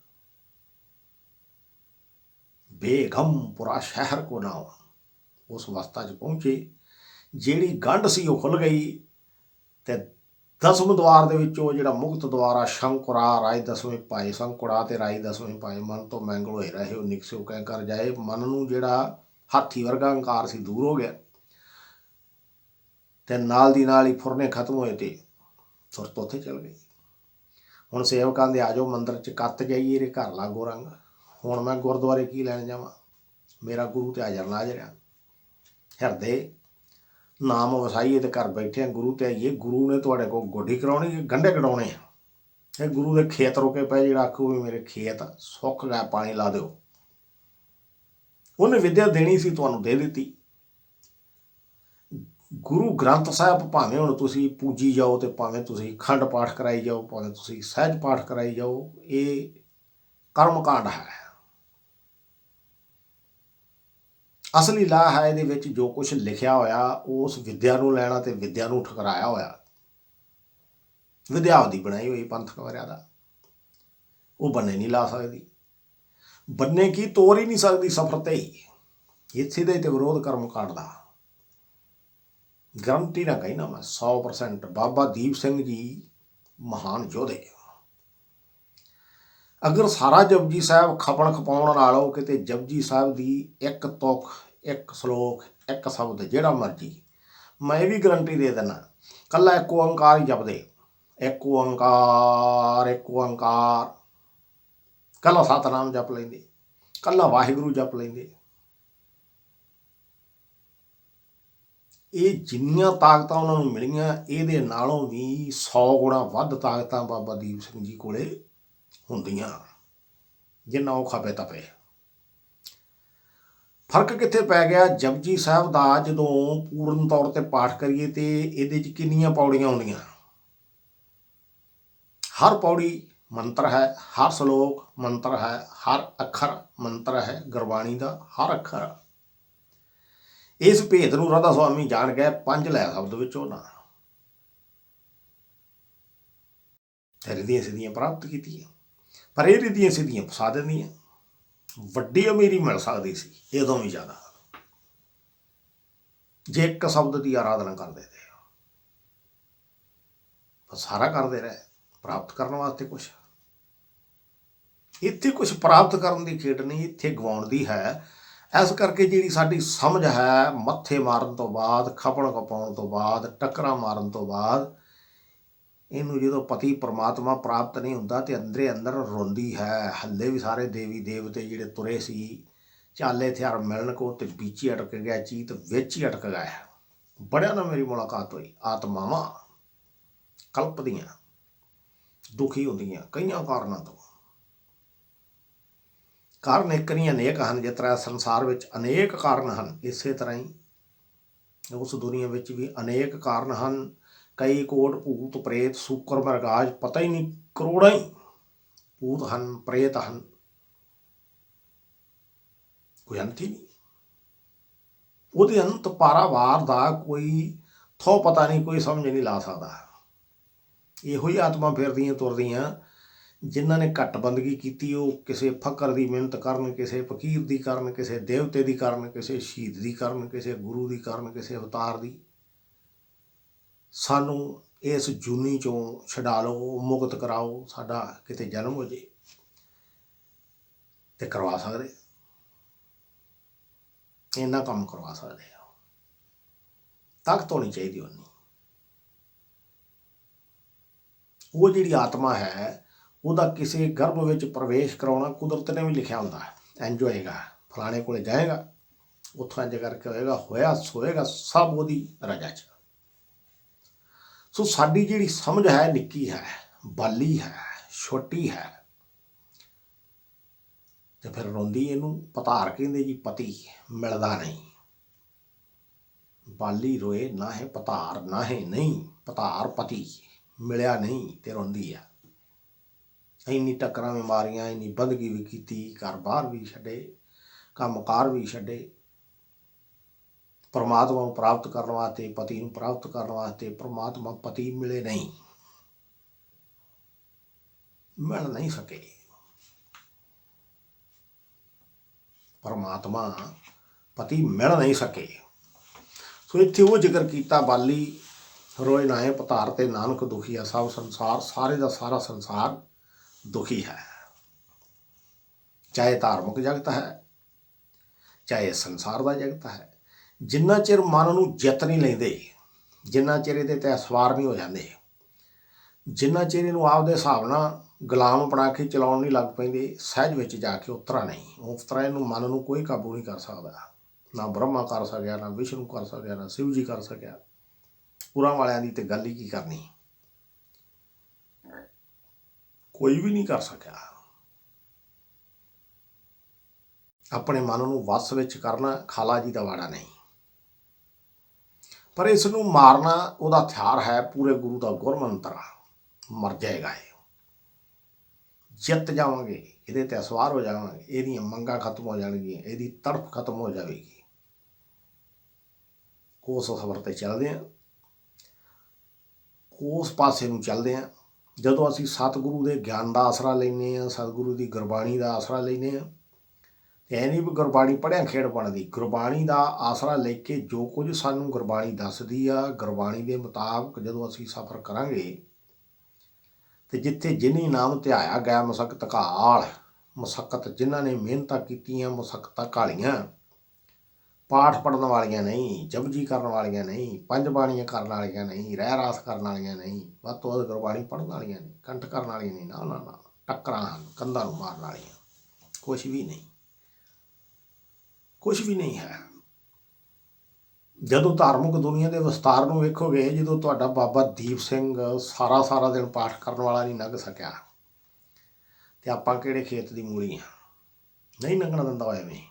ਬੇਗਮ ਪੁਰਾ ਸ਼ਹਿਰ ਕੋ ਨਾਉ, ਉਸ ਅਵਸਥਾ 'ਚ ਪਹੁੰਚੇ ਜਿਹੜੀ ਗੰਢ ਸੀ ਉਹ ਖੁੱਲ ਗਈ। ਤੇ 10ਵੇਂ ਦੁਆਰ ਦੇ ਵਿੱਚ ਉਹ ਜਿਹੜਾ ਮੁਕਤ ਦੁਆਰ ਆ, ਸ਼ੰਕੁਰਾ ਰਾਏ 10ਵੇਂ ਪਾਏ, ਸ਼ੰਕੁਰਾ ਤੇ ਰਾਏ 10ਵੇਂ ਪਾਏ। ਮਨ ਤੋਂ ਮੈਂਗਲ ਹੋਏ ਰਹੇ ਉਹ ਨਿਕਸਿਓ ਕਹਿ ਕਰ ਜਾਏ। ਮਨ ਨੂੰ ਜਿਹੜਾ ਹਾਥੀ ਵਰਗਾ ਹੰਕਾਰ ਸੀ ਦੂਰ ਹੋ ਗਿਆ, ਤੇ ਨਾਲ ਦੀ ਨਾਲ ਹੀ ਫੁਰਨੇ ਖਤਮ ਹੋਏ ਤੇ ਸੁਰਤ ਉੱਥੇ ਚਲ ਗਈ। ਹੁਣ ਸੇਵਕਾਂ ਦੇ ਆ ਜਾਓ ਮੰਦਿਰ 'ਚ ਕੱਤ ਜਾਈਏ, ਇਹਦੇ ਘਰ ਲਾਗੋ ਰੰਗ। ਹੁਣ ਮੈਂ ਗੁਰਦੁਆਰੇ ਕੀ ਲੈਣ ਜਾਵਾਂ? ਮੇਰਾ ਗੁਰੂ ਤੇ ਹਾਜ਼ਰ ਨਾਜ਼ਰ ਆ। ਹਿਰਦੇ ਨਾਮ ਵਸਾਈਏ ਤੇ ਘਰ ਬੈਠੇ ਆ, ਗੁਰੂ ਤੇ ਆਈਏ। ਗੁਰੂ ਨੇ ਤੁਹਾਡੇ ਕੋਲ ਗੋਡੀ ਕਰਾਉਣੀ, ਗੰਢੇ ਕਢਾਉਣੇ ਆ। ਇਹ ਗੁਰੂ ਦੇ ਖੇਤ ਰੁਕੇ ਪਏ, ਜਿਹੜਾ ਆਖੂ ਵੀ ਮੇਰੇ ਖੇਤ ਸੁੱਕ ਗਏ, ਪਾਣੀ ਲਾ ਦਿਓ। ਉਹਨੇ ਵਿੱਦਿਆ ਦੇਣੀ ਸੀ, ਤੁਹਾਨੂੰ ਦੇ ਦਿੱਤੀ। ਗੁਰੂ ਗ੍ਰੰਥ ਸਾਹਿਬ ਭਾਵੇਂ ਹੁਣ ਤੁਸੀਂ ਪੂਜੀ ਜਾਓ ਤੇ ਭਾਵੇਂ ਤੁਸੀਂ ਖੰਡ ਪਾਠ ਕਰਾਈ ਜਾਓ, ਭਾਵੇਂ ਤੁਸੀਂ ਸਹਿਜ ਪਾਠ ਕਰਾਈ ਜਾਓ, ਇਹ ਕਰਮਕਾਂਡ ਹੈ। ਅਸਲੀ ਲਾਹ ਹੈ ਇਹਦੇ ਵਿੱਚ ਜੋ ਕੁਛ ਲਿਖਿਆ ਹੋਇਆ, ਉਸ ਵਿਦਿਆ ਨੂੰ ਲੈਣਾ ਤੇ ਵਿਦਿਆ ਨੂੰ ਠੁਕਰਾਇਆ ਹੋਇਆ। ਵਿਦਿਆ ਆਪਦੀ ਬਣਾਈ ਹੋਈ ਪੰਥਕ ਮਰਿਆਦਾ, ਉਹ ਬੰਨੇ ਨਹੀਂ ਲਾ ਸਕਦੀ। ਬੰਨੇ ਕੀ ਤੋਰ ਹੀ ਨਹੀਂ ਸਕਦੀ ਸਫਰ ਤੇ ਹੀ। ਇੱਥੇ ਦੇ ਤੇ ਵਿਰੋਧ ਕਰਮਕਾਂਡ ਦਾ ਗਰੰਟੀ ਨਾ ਕਹਿਣਾ ਮੈਂ 100%। ਬਾਬਾ ਦੀਪ ਸਿੰਘ ਜੀ ਮਹਾਨ ਯੋਧੇ। ਅਗਰ ਸਾਰਾ ਜਪਜੀ ਸਾਹਿਬ ਖਪਣ ਖਪਾਉਣ ਨਾਲੋਂ ਕਿਤੇ ਜਪਜੀ ਸਾਹਿਬ ਦੀ ਇੱਕ ਤੁਕ, ਇੱਕ ਸਲੋਕ, ਇੱਕ ਸ਼ਬਦ ਜਿਹੜਾ ਮਰਜੀ, ਮੈਂ ਇਹ ਵੀ ਗਰੰਟੀ ਦੇ ਦਿੰਦਾ, ਕੱਲਾ ਇੱਕ ਓੰਕਾਰ ਹੀ ਜਪਦੇ, ਇੱਕ ਓੰਕਾਰ, ਇੱਕ ਓੰਕਾਰ, ਕੱਲਾ ਸਤਨਾਮ ਜਪ ਲੈਂਦੇ, ਕੱਲਾ ਵਾਹਿਗੁਰੂ ਜਪ ਲੈਂਦੇ, ਇਹ ਜਿੰਨੀਆਂ ਤਾਕਤਾਂ ਉਹਨਾਂ ਨੂੰ ਮਿਲੀਆਂ, ਇਹਦੇ ਨਾਲੋਂ ਵੀ 100 ਗੁਣਾ ਵੱਧ ਤਾਕਤਾਂ ਬਾਬਾ ਦੀਪ ਸਿੰਘ ਜੀ ਕੋਲੇ ਹੁੰਦੀਆਂ, ਜਿੰਨਾ ਉਹ ਖਪੇ ਤਪੇ। ਫਰਕ ਕਿੱਥੇ ਪੈ ਗਿਆ? ਜਪਜੀ ਸਾਹਿਬ ਦਾ ਜਦੋਂ ਪੂਰਨ ਤੌਰ ਤੇ ਪਾਠ ਕਰੀਏ ਤੇ ਇਹਦੇ 'ਚ ਕਿੰਨੀਆਂ ਪੌੜੀਆਂ ਆਉਂਦੀਆਂ? ਹਰ ਪੌੜੀ ਮੰਤਰ ਹੈ, ਹਰ ਸ਼ਲੋਕ ਮੰਤਰ ਹੈ, ਹਰ ਅੱਖਰ ਮੰਤਰ ਹੈ ਗੁਰਬਾਣੀ ਦਾ, ਹਰ ਅੱਖਰ। ਇਸ ਭੇਦ ਨੂੰ ਰਾਧਾ ਸੁਆਮੀ ਜਾਣ ਗਏ 5 ਲੈ ਸ਼ਬਦ ਵਿੱਚੋਂ ਨਾ ਰਿੱਧੀਆਂ ਸਿੱਧੀਆਂ ਪ੍ਰਾਪਤ ਕੀਤੀਆਂ, ਪਰ ਇਹ ਰਿੱਧੀਆਂ ਸਿੱਧੀਆਂ ਫਸਾ ਦਿੰਦੀਆਂ। ਵੱਡੀ ਅਮੀਰੀ ਮਿਲ ਸਕਦੀ ਸੀ ਇਹਦੋਂ ਵੀ ਜ਼ਿਆਦਾ ਜੇ ਇੱਕ ਸ਼ਬਦ ਦੀ ਆਰਾਧਨਾ ਕਰਦੇ ਤੇ, ਸਾਰਾ ਕਰਦੇ ਰਹੇ ਪ੍ਰਾਪਤ ਕਰਨ ਵਾਸਤੇ ਕੁਛ। ਇੱਥੇ ਕੁਛ ਪ੍ਰਾਪਤ ਕਰਨ ਦੀ ਖੇਡ ਨਹੀਂ, ਇੱਥੇ ਗਵਾਉਣ ਦੀ ਹੈ। ਇਸ ਕਰਕੇ ਜਿਹੜੀ ਸਾਡੀ ਸਮਝ ਹੈ, ਮੱਥੇ ਮਾਰਨ ਤੋਂ ਬਾਅਦ, ਖਪਣ ਖਪਾਉਣ ਤੋਂ ਬਾਅਦ, ਟੱਕਰਾਂ ਮਾਰਨ ਤੋਂ ਬਾਅਦ, ਇਹਨੂੰ ਜਦੋਂ ਪਤੀ ਪਰਮਾਤਮਾ ਪ੍ਰਾਪਤ ਨਹੀਂ ਹੁੰਦਾ ਤੇ ਅੰਦਰੇ ਅੰਦਰ ਰੋਂਦੀ ਹੈ। ਹੱਲੇ ਵੀ ਸਾਰੇ ਦੇਵੀ ਦੇਵਤੇ ਜਿਹੜੇ ਤੁਰੇ ਸੀ ਚਾਲੇ ਹਥਿਆਰ ਮਿਲਣ ਕੋ ਤੇ ਵਿੱਚ ਹੀ ਅਟਕ ਗਿਆ, ਚੀਤ ਵਿੱਚ ਹੀ ਅਟਕ ਗਿਆ। ਬੜਿਆਂ ਨਾਲ ਮੇਰੀ ਮੁਲਾਕਾਤ ਹੋਈ, ਆਤਮਾਵਾਂ ਕਲਪਦੀਆਂ, ਦੁਖੀ ਹੁੰਦੀਆਂ ਕਈਆਂ ਕਾਰਨਾਂ ਤੋਂ। ਕਾਰਨ ਇੱਕ ਨਹੀਂ ਅਨੇਕ ਹਨ। ਜਿਸ ਤਰ੍ਹਾਂ ਸੰਸਾਰ ਵਿੱਚ ਅਨੇਕ ਕਾਰਨ ਹਨ, ਇਸੇ ਤਰ੍ਹਾਂ ਹੀ ਉਸ ਦੁਨੀਆ ਵਿੱਚ ਵੀ ਅਨੇਕ ਕਾਰਨ ਹਨ। ਕਈ ਕੋਟ ਭੂਤ ਪ੍ਰੇਤ ਸੂਕਰ ਮਰਗਾਜ, ਪਤਾ ਹੀ ਨਹੀਂ, ਕਰੋੜਾਂ ਹੀ ਭੂਤ ਹਨ, ਪ੍ਰੇਤ ਹਨ, ਕੋਈ ਅੰਤ ਹੀ ਨਹੀਂ। ਉਹਦੇ ਅੰਤ ਪਾਰਾਵਾਰ ਦਾ ਕੋਈ ਥੋ ਪਤਾ ਨਹੀਂ, ਕੋਈ ਸਮਝ ਨਹੀਂ ਲਾ ਸਕਦਾ। ਇਹੋ ਹੀ ਆਤਮਾ ਫਿਰਦੀਆਂ ਤੁਰਦੀਆਂ ਜਿਨ੍ਹਾਂ ਨੇ ਘੱਟ ਬੰਦਗੀ ਕੀਤੀ, ਉਹ ਕਿਸੇ ਫਕਰ ਦੀ ਮਿਹਨਤ ਕਰਨ, ਕਿਸੇ ਫਕੀਰ ਦੀ ਕਰਨ, ਕਿਸੇ ਦੇਵਤੇ ਦੀ ਕਰਨ, ਕਿਸੇ ਸ਼ਹੀਦ ਦੀ ਕਰਨ, ਕਿਸੇ ਗੁਰੂ ਦੀ ਕਰਨ, ਕਿਸੇ ਅਵਤਾਰ ਦੀ। ਸਾਨੂੰ ਇਸ ਜੂਨੀ ਚੋਂ ਛਡਾ ਲਓ, ਮੁਕਤ ਕਰਾਓ, ਸਾਡਾ ਕਿਤੇ ਜਨਮ ਹੋ ਜੇ ਤੇ ਕਰਵਾ ਸਕਦੇ, ਇੰਨਾ ਕੰਮ ਕਰਵਾ ਸਕਦੇ ਆ। ਤਾਕਤ ਹੋਣੀ ਚਾਹੀਦੀ ਉਹਨੀ। ਉਹ ਜਿਹੜੀ ਆਤਮਾ ਹੈ ਉਹਦਾ ਕਿਸੇ ਗਰਭ ਵਿੱਚ ਪ੍ਰਵੇਸ਼ ਕਰਾਉਣਾ ਕੁਦਰਤ ਨੇ ਵੀ ਲਿਖਿਆ ਹੁੰਦਾ ਹੈ। ਇੰਝ ਹੋਏਗਾ, ਫਲਾਣੇ ਕੋਲੇ ਜਾਏਗਾ, ਉੱਥੋਂ ਇੰਝ ਕਰਕੇ ਹੋਏਗਾ, ਹੋਇਆ ਸੋਏਗਾ, ਸਭ ਉਹਦੀ ਰਜਾ 'ਚ। ਸੋ ਸਾਡੀ ਜਿਹੜੀ ਸਮਝ ਹੈ ਨਿੱਕੀ ਹੈ, ਬਾਲੀ ਹੈ, ਛੋਟੀ ਹੈ, ਤੇ ਫਿਰ ਰੋਂਦੀ ਇਹਨੂੰ ਪਤਾਰ ਕਹਿੰਦੇ ਜੀ। ਪਤੀ ਮਿਲਦਾ ਨਹੀਂ, ਬਾਲੀ ਰੋਏ ਨਾ ਹੈ ਪਤਾਰ, ਨਾ ਹੈ ਨਹੀਂ ਪਤਾਰ, ਪਤੀ ਮਿਲਿਆ ਨਹੀਂ ਤੇ ਰੋਂਦੀ ਆ। ਇੰਨੀ ਟੱਕਰਾਂ ਵੀ ਮਾਰੀਆਂ, ਇੰਨੀ ਬੰਦਗੀ ਵੀ ਕੀਤੀ, ਘਰ ਬਾਹਰ ਵੀ ਛੱਡੇ, ਕੰਮਕਾਰ ਵੀ ਛੱਡੇ, ਪਰਮਾਤਮਾ ਨੂੰ ਪ੍ਰਾਪਤ ਕਰਨ ਵਾਸਤੇ, ਪਤੀ ਨੂੰ ਪ੍ਰਾਪਤ ਕਰਨ ਵਾਸਤੇ। ਪਰਮਾਤਮਾ ਪਤੀ ਮਿਲੇ ਨਹੀਂ, ਮਿਲ ਨਹੀਂ ਸਕੇ। ਪਰਮਾਤਮਾ ਪਤੀ ਮਿਲ ਨਹੀਂ ਸਕੇ। ਸੋ ਇੱਥੇ ਉਹ ਜ਼ਿਕਰ ਕੀਤਾ, ਬਾਲੀ ਰੋਏ ਨਾਏ ਪਤਾਰ ਤੇ ਨਾਨਕ ਦੁਖੀਆ ਸਭ ਸੰਸਾਰ। ਸਾਰੇ ਦਾ ਸਾਰਾ ਸੰਸਾਰ ਦੁਖੀ ਹੈ, ਚਾਹੇ ਧਾਰਮਿਕ ਜਗਤ ਹੈ, ਚਾਹੇ ਸੰਸਾਰ ਦਾ ਜਗਤ ਹੈ। ਜਿੰਨਾ ਚਿਰ ਮਨ ਨੂੰ ਜਿੱਤ ਨਹੀਂ ਲੈਂਦੇ, ਜਿੰਨਾ ਚਿਰ ਇਹਦੇ ਤੇ ਸਵਾਰ ਨਹੀਂ ਹੋ ਜਾਂਦੇ, ਜਿੰਨਾ ਚਿਰ ਇਹਨੂੰ ਆਪਦੇ ਹਿਸਾਬ ਨਾਲ ਗੁਲਾਮ ਬਣਾ ਕੇ ਚਲਾਉਣ ਨਹੀਂ ਲੱਗ ਪੈਂਦੇ, ਸਹਿਜ ਵਿੱਚ ਜਾ ਕੇ ਉਤਰਾ ਨਹੀਂ। ਉਸ ਤਰ੍ਹਾਂ ਇਹਨੂੰ ਮਨ ਨੂੰ ਕੋਈ ਕਾਬੂ ਨਹੀਂ ਕਰ ਸਕਦਾ। ਨਾ ਬ੍ਰਹਮਾ ਕਰ ਸਕਿਆ, ਨਾ ਵਿਸ਼ਨੂੰ ਕਰ ਸਕਿਆ, ਨਾ ਸ਼ਿਵ ਜੀ ਕਰ ਸਕਿਆ। ਪੁਰਾਂ ਵਾਲਿਆਂ ਦੀ ਤੇ ਗੱਲ ਹੀ ਕੀ ਕਰਨੀ, ਕੋਈ ਵੀ ਨਹੀਂ ਕਰ ਸਕਿਆ। ਆਪਣੇ ਮਨ ਨੂੰ ਵੱਸ ਵਿੱਚ ਕਰਨਾ ਖਾਲਾ ਜੀ ਦਾ ਵਾੜਾ ਨਹੀਂ। पर इसनूं मारना ਉਹਦਾ ਹਥਿਆਰ है पूरे गुरु का गुरमंत्र मर जाएगा ये जित जावांगे ਇਹਦੇ ਤੇ ਸਵਾਰ ਹੋ ਜਾਵਾਂਗੇ ਇਹਦੀਆਂ ਮੰਗਾਂ ਖਤਮ ਹੋ ਜਾਣਗੀਆਂ ਇਹਦੀ ਤੜਫ ਖਤਮ ਹੋ ਜਾਵੇਗੀ ਉਸ ਸਫ਼ਰ ਤੇ ਚੱਲਦੇ ਹਾਂ ਉਸ ਪਾਸੇ ਨੂੰ ਚੱਲਦੇ ਹਾਂ ਜਦੋਂ ਅਸੀਂ ਸਤਿਗੁਰੂ ਦੇ ਗਿਆਨ ਦਾ ਆਸਰਾ ਲੈਂਦੇ ਹਾਂ ਸਤਿਗੁਰੂ ਦੀ ਗੁਰਬਾਣੀ ਦਾ ਆਸਰਾ ਲੈਂਦੇ ਹਾਂ ਤੇ ਇਹ ਨਹੀਂ ਵੀ ਗੁਰਬਾਣੀ ਪੜ੍ਹਿਆ ਖੇਡ ਬਣਦੀ ਗੁਰਬਾਣੀ ਦਾ ਆਸਰਾ ਲੈ ਕੇ ਜੋ ਕੁਝ ਸਾਨੂੰ ਗੁਰਬਾਣੀ ਦੱਸਦੀ ਆ ਗੁਰਬਾਣੀ ਦੇ ਮੁਤਾਬਕ ਜਦੋਂ ਅਸੀਂ ਸਫ਼ਰ ਕਰਾਂਗੇ ਤੇ ਜਿੱਥੇ ਜਿਨੀ ਨਾਮ ਧਿਆਇਆ ਗਿਆ ਮੁਸਕਤ ਘਾਲ ਮੁਸਕਤ ਜਿਨ੍ਹਾਂ ਨੇ ਮਿਹਨਤਾਂ ਕੀਤੀਆਂ ਮੁਸਕਤਾਂ ਘਾਲੀਆਂ ਪਾਠ ਪੜ੍ਹਨ ਵਾਲੀਆਂ ਨਹੀਂ ਜਪਜੀ ਕਰਨ ਵਾਲੀਆਂ ਨਹੀਂ ਪੰਜ ਬਾਣੀਆਂ ਕਰਨ ਵਾਲੀਆਂ ਨਹੀਂ ਰਹਿ ਰਾਸ ਕਰਨ ਵਾਲੀਆਂ ਨਹੀਂ ਵੱਧ ਤੋਂ ਵੱਧ ਗੁਰਬਾਣੀ ਪੜ੍ਹਨ ਵਾਲੀਆਂ ਨੇ ਕੰਠ ਕਰਨ ਵਾਲੀਆਂ ਨਹੀਂ ਨਾ ਨਾ ਟੱਕਰਾਂ ਹਨ ਕੰਧਾਂ ਨੂੰ ਮਾਰਨ ਵਾਲੀਆਂ ਕੁਛ ਵੀ ਨਹੀਂ ਕੁਛ ਵੀ ਨਹੀਂ ਹੈ ਜਦੋਂ ਧਾਰਮਿਕ ਦੁਨੀਆ ਦੇ ਵਿਸਤਾਰ ਨੂੰ ਵੇਖੋਗੇ ਜਦੋਂ ਤੁਹਾਡਾ ਬਾਬਾ ਦੀਪ ਸਿੰਘ ਸਾਰਾ ਦਿਨ ਪਾਠ ਕਰਨ ਵਾਲਾ ਨਹੀਂ ਲੰਘ ਸਕਿਆ ਤੇ ਆਪਾਂ ਕਿਹੜੇ ਖੇਤ ਦੀ ਮੂਲੀ ਆ ਨਹੀਂ ਲੰਘਣ ਦਿੰਦਾ ਹੋਇਆ ਐਵੇਂ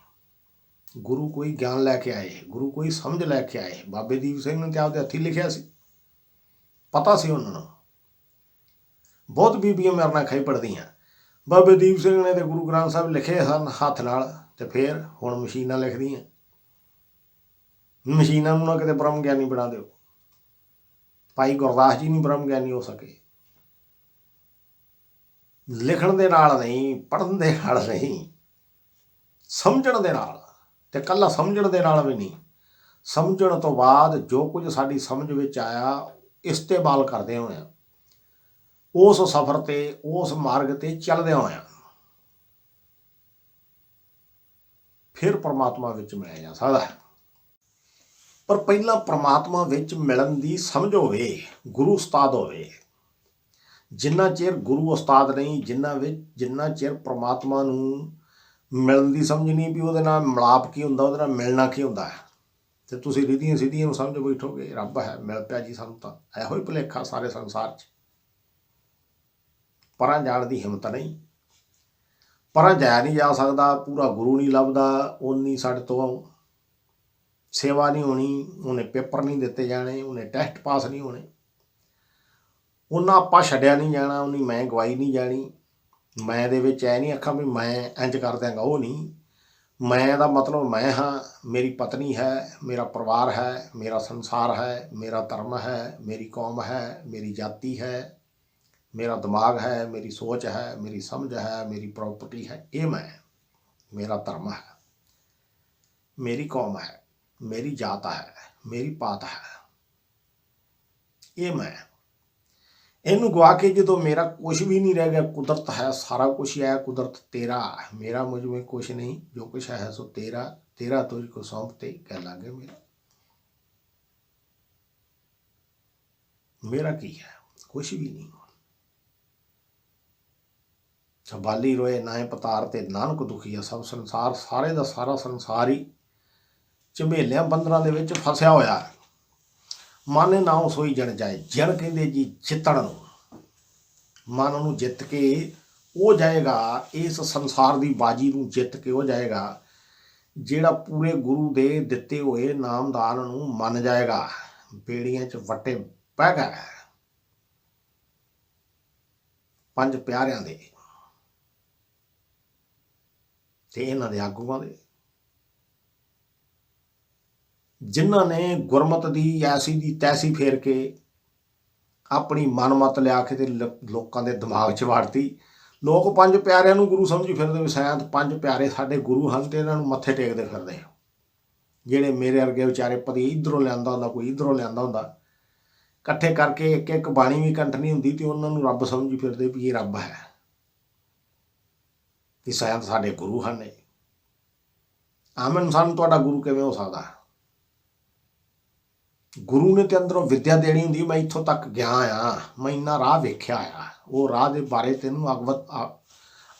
ਗੁਰੂ ਕੋਈ ਗਿਆਨ ਲੈ ਕੇ ਆਏ ਗੁਰੂ ਕੋਈ ਸਮਝ ਲੈ ਕੇ ਆਏ ਬਾਬੇ ਦੀਪ ਸਿੰਘ ਨੇ ਤੇ ਆਪਦੇ ਹੱਥੀਂ ਲਿਖਿਆ ਸੀ ਪਤਾ ਸੀ ਉਹਨਾਂ ਨੂੰ ਬਹੁਤ ਬੀਬੀਆਂ ਮੇਰੇ ਨਾਲ ਖਾਈ ਪੜ੍ਹਦੀਆਂ ਬਾਬੇ ਦੀਪ ਸਿੰਘ ਨੇ ਤੇ ਗੁਰੂ ਗ੍ਰੰਥ ਸਾਹਿਬ ਲਿਖੇ ਸਨ ਹੱਥ ਨਾਲ ਤੇ ਫਿਰ ਹੁਣ ਮਸ਼ੀਨਾਂ ਲਿਖਦੀਆਂ ਮਸ਼ੀਨਾਂ ਨੂੰ ਨਾ ਕਿਤੇ ਬ੍ਰਹਮ ਗਿਆਨੀ ਬਣਾ ਦਿਓ ਭਾਈ ਗੁਰਦਾਸ ਜੀ ਨਹੀਂ ਬ੍ਰਹਮ ਗਿਆਨੀ ਹੋ ਸਕੇ ਲਿਖਣ ਦੇ ਨਾਲ ਨਹੀਂ ਪੜ੍ਹਨ ਦੇ ਨਾਲ ਨਹੀਂ ਸਮਝਣ ਦੇ ਨਾਲ ਤੇ ਇਕੱਲਾ ਸਮਝਣ ਦੇ ਨਾਲ ਵੀ ਨਹੀਂ ਸਮਝਣ ਤੋਂ ਬਾਅਦ ਜੋ ਕੁਝ ਸਾਡੀ ਸਮਝ ਵਿੱਚ ਆਇਆ ਇਸਤੇਮਾਲ ਕਰਦੇ ਹੋਇਆ ਉਸ ਸਫ਼ਰ ਤੇ ਉਸ ਮਾਰਗ ਤੇ ਚੱਲਦੇ ਹੋਇਆ ਫਿਰ ਪਰਮਾਤਮਾ ਵਿੱਚ ਮਿਲਿਆ ਜਾ ਸਕਦਾ ਹੈ ਪਰ ਪਹਿਲਾਂ ਪਰਮਾਤਮਾ ਵਿੱਚ ਮਿਲਣ ਦੀ ਸਮਝ ਹੋਵੇ ਗੁਰੂ ਉਸਤਾਦ ਹੋਵੇ ਜਿੰਨਾ ਚਿਰ ਗੁਰੂ ਉਸਤਾਦ ਨਹੀਂ ਜਿੰਨਾ ਚਿਰ ਪਰਮਾਤਮਾ ਨੂੰ ਮਿਲਣ ਦੀ ਸਮਝ ਨਹੀਂ ਵੀ ਉਹਦੇ ਨਾਲ ਮਿਲਾਪ ਕੀ ਹੁੰਦਾ ਉਹਦੇ ਨਾਲ ਮਿਲਣਾ ਕੀ ਹੁੰਦਾ ਹੈ ਤੇ ਤੁਸੀਂ ਰਿਧੀਆਂ ਸਿੱਧੀਆਂ ਨੂੰ ਸਮਝ ਬੈਠੋਗੇ ਰੱਬ ਹੈ ਮਿਲ ਪਿਆ ਜੀ ਸਾਨੂੰ ਤਾਂ ਇਹੋ ਹੀ ਭੁਲੇਖਾ ਸਾਰੇ ਸੰਸਾਰ 'ਚ ਪਰਾਂ ਜਾਣ ਦੀ ਹਿੰਮਤ ਨਹੀਂ ਪਰਾਂ ਜਾਇਆ ਨਹੀਂ ਜਾ ਸਕਦਾ ਪੂਰਾ ਗੁਰੂ ਨਹੀਂ ਲੱਭਦਾ ਉਨੀ ਸਾਡੇ ਤੋਂ ਸੇਵਾ ਨਹੀਂ ਹੋਣੀ ਉਹਨੇ ਪੇਪਰ ਨਹੀਂ ਦਿੱਤੇ ਜਾਣੇ ਉਹਨੇ ਟੈਸਟ ਪਾਸ ਨਹੀਂ ਹੋਣੇ ਉਹਨਾਂ ਆਪਾਂ ਛੱਡਿਆ ਨਹੀਂ ਜਾਣਾ ਉਹਨੀ ਮੈਂ ਗਵਾਈ ਨਹੀਂ ਜਾਣੀ ਮੈਂ ਦੇ ਵਿੱਚ ਐ ਨਹੀਂ ਆਖਾਂ ਵੀ ਮੈਂ ਇੰਝ ਕਰ ਦਿਆਂਗਾ ਉਹ ਨਹੀਂ ਮੈਂ ਦਾ ਮਤਲਬ ਮੈਂ ਹਾਂ ਮੇਰੀ ਪਤਨੀ ਹੈ ਮੇਰਾ ਪਰਿਵਾਰ ਹੈ ਮੇਰਾ ਸੰਸਾਰ ਹੈ ਮੇਰਾ ਧਰਮ ਹੈ ਮੇਰੀ ਕੌਮ ਹੈ ਮੇਰੀ ਜਾਤੀ ਹੈ ਮੇਰਾ ਦਿਮਾਗ ਹੈ ਮੇਰੀ ਸੋਚ ਹੈ ਮੇਰੀ ਸਮਝ ਹੈ ਮੇਰੀ ਪ੍ਰੋਪਰਟੀ ਹੈ ਇਹ ਮੈਂ ਮੇਰਾ ਧਰਮ ਹੈ ਮੇਰੀ ਕੌਮ ਹੈ ਮੇਰੀ ਜਾਤ ਹੈ ਮੇਰੀ ਪਾਤ ਹੈ ਇਹ ਮੈਂ ਇਹਨੂੰ ਗਵਾ ਕੇ ਜਦੋਂ ਮੇਰਾ ਕੁਛ ਵੀ ਨਹੀਂ ਰਹਿ ਗਿਆ ਕੁਦਰਤ ਹੈ ਸਾਰਾ ਕੁਛ ਹੈ ਕੁਦਰਤ ਤੇਰਾ ਮੇਰਾ ਮੁਝ में कुछ नहीं जो कुछ है सो तेरा तेरा तुझको सौंपते कह लागे मेरा की है कुछ भी नहीं छबाली रोए नाए पतार ते नानक दुखी है सब संसार सारे का सारा संसार ही ਝਮੇਲਿਆਂ ਬੰਦਰਾਂ ਦੇ ਵਿੱਚ ਫਸਿਆ ਹੋਇਆ ਮਨ ਨਾ ਸੋਈ ਜਣ ਜਾਏ ਜਣ ਕਹਿੰਦੇ ਜੀ ਜਿੱਤਣ ਨੂੰ ਮਨ ਨੂੰ ਜਿੱਤ ਕੇ ਉਹ ਜਾਏਗਾ ਇਸ ਸੰਸਾਰ ਦੀ ਬਾਜੀ ਨੂੰ ਜਿੱਤ ਕੇ ਉਹ ਜਾਏਗਾ ਜਿਹੜਾ ਪੂਰੇ ਗੁਰੂ ਦੇ ਦਿੱਤੇ ਹੋਏ ਨਾਮਦਾਨ ਨੂੰ ਮੰਨ ਜਾਏਗਾ ਬੇੜੀਆਂ 'ਚ ਵੱਟੇ ਪੈ ਗਿਆ ਪੰਜ ਪਿਆਰਿਆਂ ਦੇ ਤੇ ਇਹਨਾਂ ਦੇ ਆਗੂਆਂ ਦੇ ਜਿਨ੍ਹਾਂ ਨੇ ਗੁਰਮਤ ਦੀ ਐਸੀ ਦੀ ਤੈਸੀ ਫੇਰ ਕੇ ਆਪਣੀ ਮਨਮਤ ਲਿਆ ਕੇ ਤੇ ਲੋਕਾਂ ਦੇ ਦਿਮਾਗ 'ਚ ਵਾੜਤੀ ਲੋਕ ਪੰਜ ਪਿਆਰਿਆਂ ਨੂੰ ਗੁਰੂ ਸਮਝੀ ਫਿਰਦੇ ਵੀ ਸ਼ਾਇਦ ਪੰਜ ਪਿਆਰੇ ਸਾਡੇ ਗੁਰੂ ਹਨ ਤੇ ਇਹਨਾਂ ਨੂੰ ਮੱਥੇ ਟੇਕਦੇ ਫਿਰਦੇ ਜਿਹੜੇ ਮੇਰੇ ਵਰਗੇ ਵਿਚਾਰੇ ਪਤੀ ਇੱਧਰੋਂ ਲਿਆਂਦਾ ਹੁੰਦਾ ਕੋਈ ਇੱਧਰੋਂ ਲਿਆਂਦਾ ਹੁੰਦਾ ਇਕੱਠੇ ਕਰਕੇ ਇੱਕ ਇੱਕ ਬਾਣੀ ਵੀ ਕੰਠ ਨਹੀਂ ਹੁੰਦੀ ਤੇ ਉਹਨਾਂ ਨੂੰ ਰੱਬ ਸਮਝੀ ਫਿਰਦੇ ਵੀ ਇਹ ਰੱਬ ਹੈ ਕਿ ਸ਼ਾਇਦ ਸਾਡੇ ਗੁਰੂ ਹਨ ਆਮ ਇਨਸਾਨ ਤੁਹਾਡਾ ਗੁਰੂ ਕਿਵੇਂ ਹੋ ਸਕਦਾ ਗੁਰੂ ਨੇ ਤੇ ਅੰਦਰੋਂ ਵਿਦਿਆ ਦੇਣੀ ਹੁੰਦੀ ਮੈਂ ਇੱਥੋਂ ਤੱਕ ਗਿਆ ਆ ਮੈਂ ਇੰਨਾ ਰਾਹ ਵੇਖਿਆ ਆ ਉਹ ਰਾਹ ਦੇ ਬਾਰੇ ਤੈਨੂੰ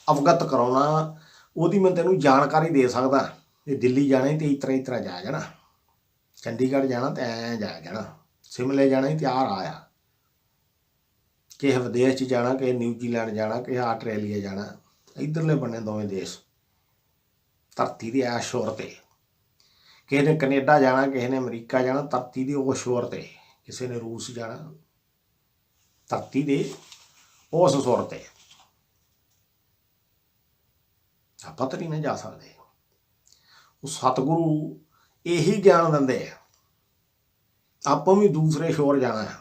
ਅਵਗਤ ਕਰਾਉਣਾ ਉਹਦੀ ਮੈਂ ਤੈਨੂੰ ਜਾਣਕਾਰੀ ਦੇ ਸਕਦਾ ਜੇ ਦਿੱਲੀ ਜਾਣਾ ਤੇ ਇਸ ਤਰ੍ਹਾਂ ਜਾਇਆ ਜਾਣਾ ਚੰਡੀਗੜ੍ਹ ਜਾਣਾ ਤੇ ਐਂ ਜਾਇਆ ਜਾਣਾ ਸਿਮਲੇ ਜਾਣਾ ਤੇ ਆਹ ਰਾਹ ਆ ਕਿਸੇ ਵਿਦੇਸ਼ 'ਚ ਜਾਣਾ ਕਿਸੇ ਨਿਊਜ਼ੀਲੈਂਡ ਜਾਣਾ ਕਿਸੇ ਆਸਟ੍ਰੇਲੀਆ ਜਾਣਾ ਇੱਧਰਲੇ ਬੰਨੇ ਦੋਵੇਂ ਦੇਸ਼ ਧਰਤੀ ਦੀ ਐਸ਼ ਸ਼ੋਰ ਤੇ किसी ने कनेडा जाना, किसी ने अमरीका जाना, धरती के उस छोर ते, किसी ने रूस जाना, धरती के उस सुर ते आपां तो नहीं जा सकते। सतगुरु यही ज्ञान देंदे आपां भी दूसरे छोर जाना है,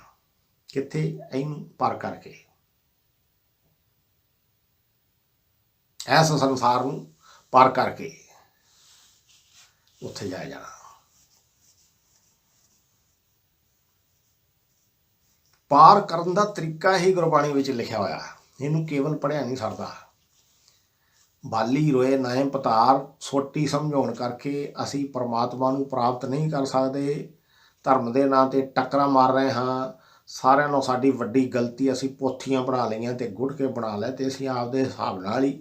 कित्थे इहनूं पर करके इस संसार नूं पर करके उत्थे जाया जाना। पार करन दा तरीका ही गुरबाणी विच लिखिया होया, इहनूं केवल पढ़िया नहीं सरदा। बाली रोए नाए पतार, सोटी समझाउण करके असी परमात्मा नूं प्राप्त नहीं कर सकते। धर्म के नां ते टक्करां मार रहे हाँ। सारिਆਂ नालों साडी वड्डी गलती असी पोथियां बना लईआं ते गुड़के बना लए ते असी आपदे हिसाब नाल ही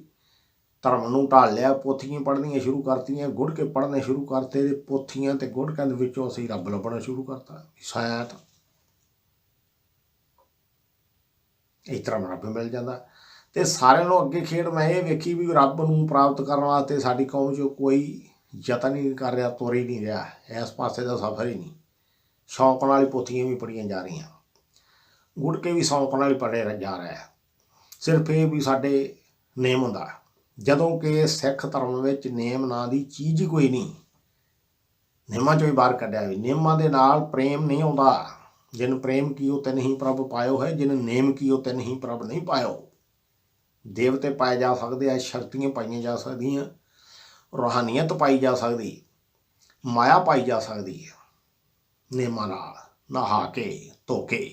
धर्म नूं ढाल लिया। पोथियां पढ़नियां शुरू करतीआं, गुड़के पढ़ने शुरू करते ते पोथियां ते गुड़किਆਂ दे विचों असी रब ਲੱਭਣਾ शुरू करता। शायद इस तरह रब मिल जाता। तो सारे नालों अगे खेड मैं ये वेखी भी रब नूं प्राप्त करने वास्ते साडी कौम चों कोई यतन ही नहीं कर रहा, तुर ही नहीं रहा, इस पासे का सफ़र ही नहीं। शौक नाल ही पोथियां भी पढ़ियां जा रही, गुड़के भी शौक नाल ही पढ़े जा रहे हैं। सिर्फ ये भी साडे नेम हुंदा, जदों कि सिख धर्म विच नेम नां दी चीज़ ही कोई नहीं। नेमां चों ही बाहर कढ़िया भी। नेमां दे नाल प्रेम नहीं आउंदा। जिन प्रेम कीओ तिन ही प्रभ पायो है, जिन नेम कीओ तिन ही प्रभ नहीं पायो। देवते पाए जा सकते हैं, शक्तियाँ पाई जा सकदियाँ, रूहानीयत पाई जा सकती, माया पाई जा सकती है नेमां नाल नहा के धो के।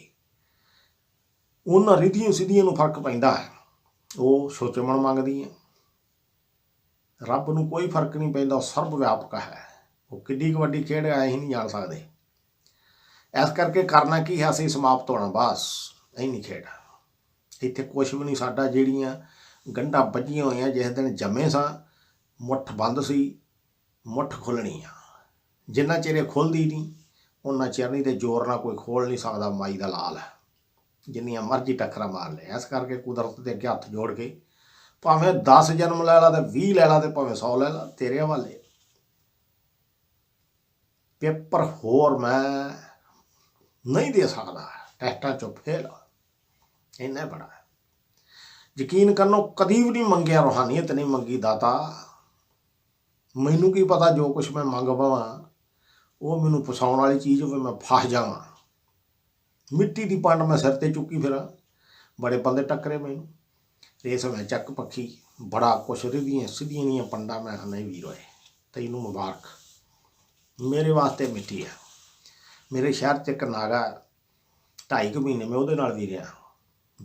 उन्हां रिधियों सिद्धियों नूं फर्क पैंदा है, वो सोचमण मंगदियां। रब नूं कोई फर्क नहीं पैंदा, सर्व व्यापक है। वो किड्डी क वड्डी खेड है असीं नहीं जाण सकदे। इस करके करना की है, असीं समाप्त होना बस, इन्नी खेड। इत्थे कुछ भी नहीं साडा। ਜਿਹੜੀਆਂ गंढां ਵੱਜੀਆਂ होईयां जिस दिन जमे सां, मुठ बंद सी, मुठ खुलनी आ। जिन्ना चिर ਇਹ खुलदी नहीं उन्ना चिर नहीं, तो जोर ना कोई खोल नहीं सकदा। माई दा लाल है, जिन्नियां मर्जी टक्करां मार ले। इस करके कुदरत दे अगे हत्थ जोड़ के भावें 10 जन्म लै ला, तो 20 लै ला, तो भावें 100 लै ला, तेरे हवाले। पेपर होर मैं नहीं दे सकदा, टैस्टां चों फेल, इन्ना बड़ा है। यकीन करो कदी भी नहीं मंगिया, रूहानीयत नहीं मंगी। दाता मैनू की पता जो कुछ मैं मंग पवां वो मैनू फसाउण वाली चीज़ होवे, मैं फस जावां। मिट्टी की पंड मैं सिर ते चुकी फिरां, बड़े बंदे टक्करे मैनू। रेस मैं चक पक्षी बड़ा कुछ रिधियां सिद्धियां दियां पंडां। मैं नहीं वीर होए तैनूं मुबारक, मेरे वास्ते मिट्टी है। मेरे शहर च एक नागा 2.5 महीने मैं उहदे नाल भी रहा।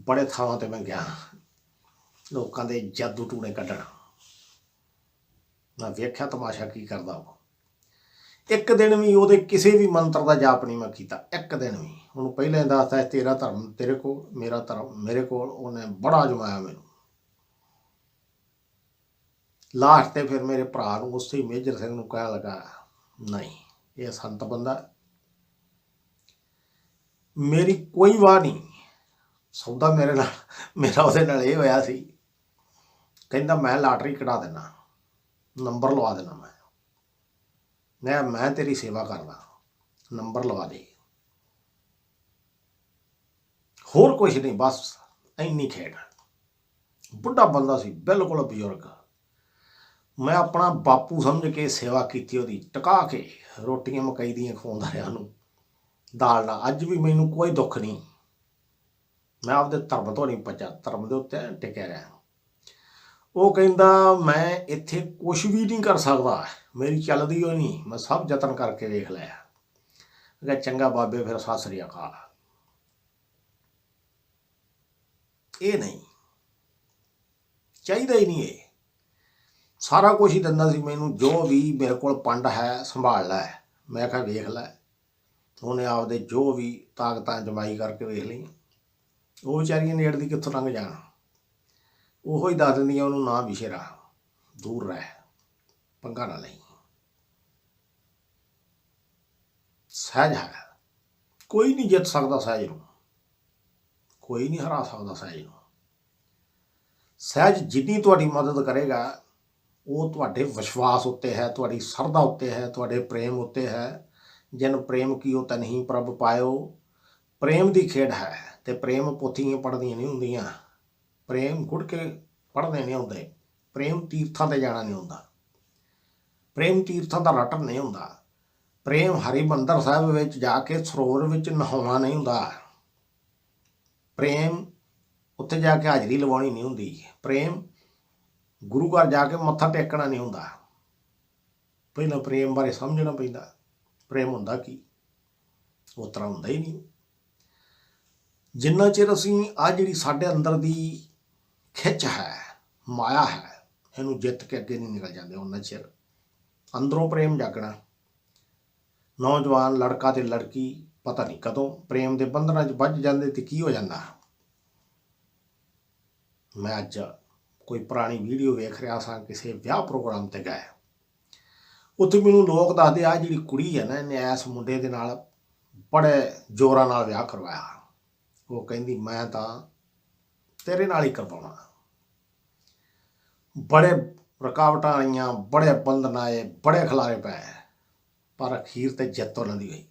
बड़े थावां ते मैं गया, लोगों के जादू टूने कढ़ण। मैं वेख्या तमाशा की करदा वो। एक दिन भी वो किसी भी मंत्र का जाप नहीं मैं कीता, एक दिन भी। उन्होंने पहले दसता तेरा धर्म तेरे को, मेरा धर्म मेरे को। उन्हें बड़ा जमाया मैनू। लास्ट ते फिर मेरे भरा उस ही मेजर सिंह नूं कहण लगा, नहीं ये संत बंदा, मेरी कोई वाह नहीं। सौदा मेरे नाल मेरा उहदे नाल ये होया सी, कहंदा मैं लाटरी कढ़ा देना, नंबर लवा देना। मैं तेरी सेवा करदा, नंबर लवा दे, होर कुछ नहीं, बस इन्नी खेड। बुढ़ा बंदा सी, बिल्कुल बजुर्ग। मैं अपना बापू समझ के सेवा की, उहदी टका के रोटियां मकई दियां खवाउंदा रहा उहनूं दाल नाल। अज भी मैनू कोई दुख नहीं, मैं आपदे धर्म तो नहीं पचा, धर्म के उत्ते टिकिया रहा। वो कहंदा मैं इत्थे कुछ भी नहीं कर सकदा, मेरी चलदी हो नहीं, मैं सब यतन करके वेख लिया। मैं कहा चंगा बाबे फिर सत श्री अकाल। ये नहीं चाहिदा ही नहीं, ये सारा कुछ ही दिंदा सी मैनू, जो भी मेरे को पंड है संभाल लै। मैं कहा वेख लै। उन्हें आपदे जो भी ताकतां जमाई करके वेख ली। वो बेचारियां नेड़ दी कित्थों लंघ जाण, वो ही दस दिंदियां उन्होंने, ना विशेरा दूर रह, पंगा ना लई। सहज है, कोई नहीं जित सकता सहज नूं, कोई नहीं हरा सकता सहज नूं। सहज जिन्नी तुहाडी मदद करेगा वो तुहाडे विश्वास उत्ते है, तुहाडी सरधा उत्ते है, तुहाडे प्रेम उत्ते है। जिन प्रेम कीओ तनहि प्रभ पायो। प्रेम की खेड है, तो प्रेम पोथियां पढ़दियां नहीं हुंदियां, प्रेम गुड़ के पढ़ने नहीं आउंदे, प्रेम तीर्थां ते जाना नहीं हुंदा, प्रेम तीर्थां दा रटन नहीं हुंदा, प्रेम हरिमंदर साहिब विच जाके सरोवर विच नहाउणा नहीं हुंदा, प्रेम उत्थे जाके हाजरी लवाउणी नहीं हुंदी, प्रेम गुरु घर जाके मत्था टेकना नहीं हुंदा। पहला प्रेम बारे समझना पैंदा, प्रेम हुंदा की, उस तरह हुंदा ही नहीं। जिन्ना चिर असीं आ जिहड़ी साडे अंदर दी खिच है, माया है, इहनूं जित के अगे नहीं निकल जांदे, उन्ना चिर अंदरों प्रेम जागना। नौजवान लड़का ते लड़की पता नहीं कदों प्रेम के बंधनां च बझ जांदे ते की हो जांदा। मैं अज कोई पुरानी वीडियो वेख रहा सा, किसी विआह प्रोग्राम ते गए, उत्थे मैनूं लोग दसदे आ जिहड़ी कुड़ी है ना, इन्हें इस मुंडे दे नाल बड़े जोरां नाल विआह करवाया। वो कहंदी मैं तां तेरे नाल ही करवाउणा। बड़े रुकावटां आईयां, बड़े बंधन आए, बड़े खलारे पै, पर अखीर ते जित उन्हां दी होई।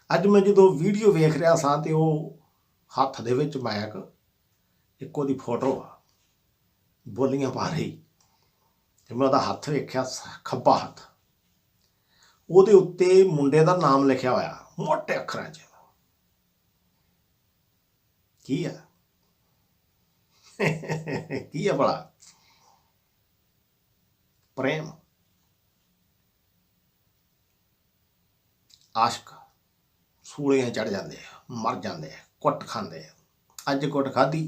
अज मैं जदों वीडियो वेख रहा सा ते वो हत्थ दे विच मैक, एक उहदी फोटो आ, बोलियां पा रही, ते मैं उहदा हत्थ वेख्या, खब्बा हत्थ, ਉਹਦੇ ਉੱਤੇ मुंडे का नाम लिखिया होया मोटे अखरां 'ਚ। की है की है भला? प्रेम। आशक सूलियां चढ़ जाते हैं, मर जाते हैं, कुट खाते हैं। अज कुट खाधी,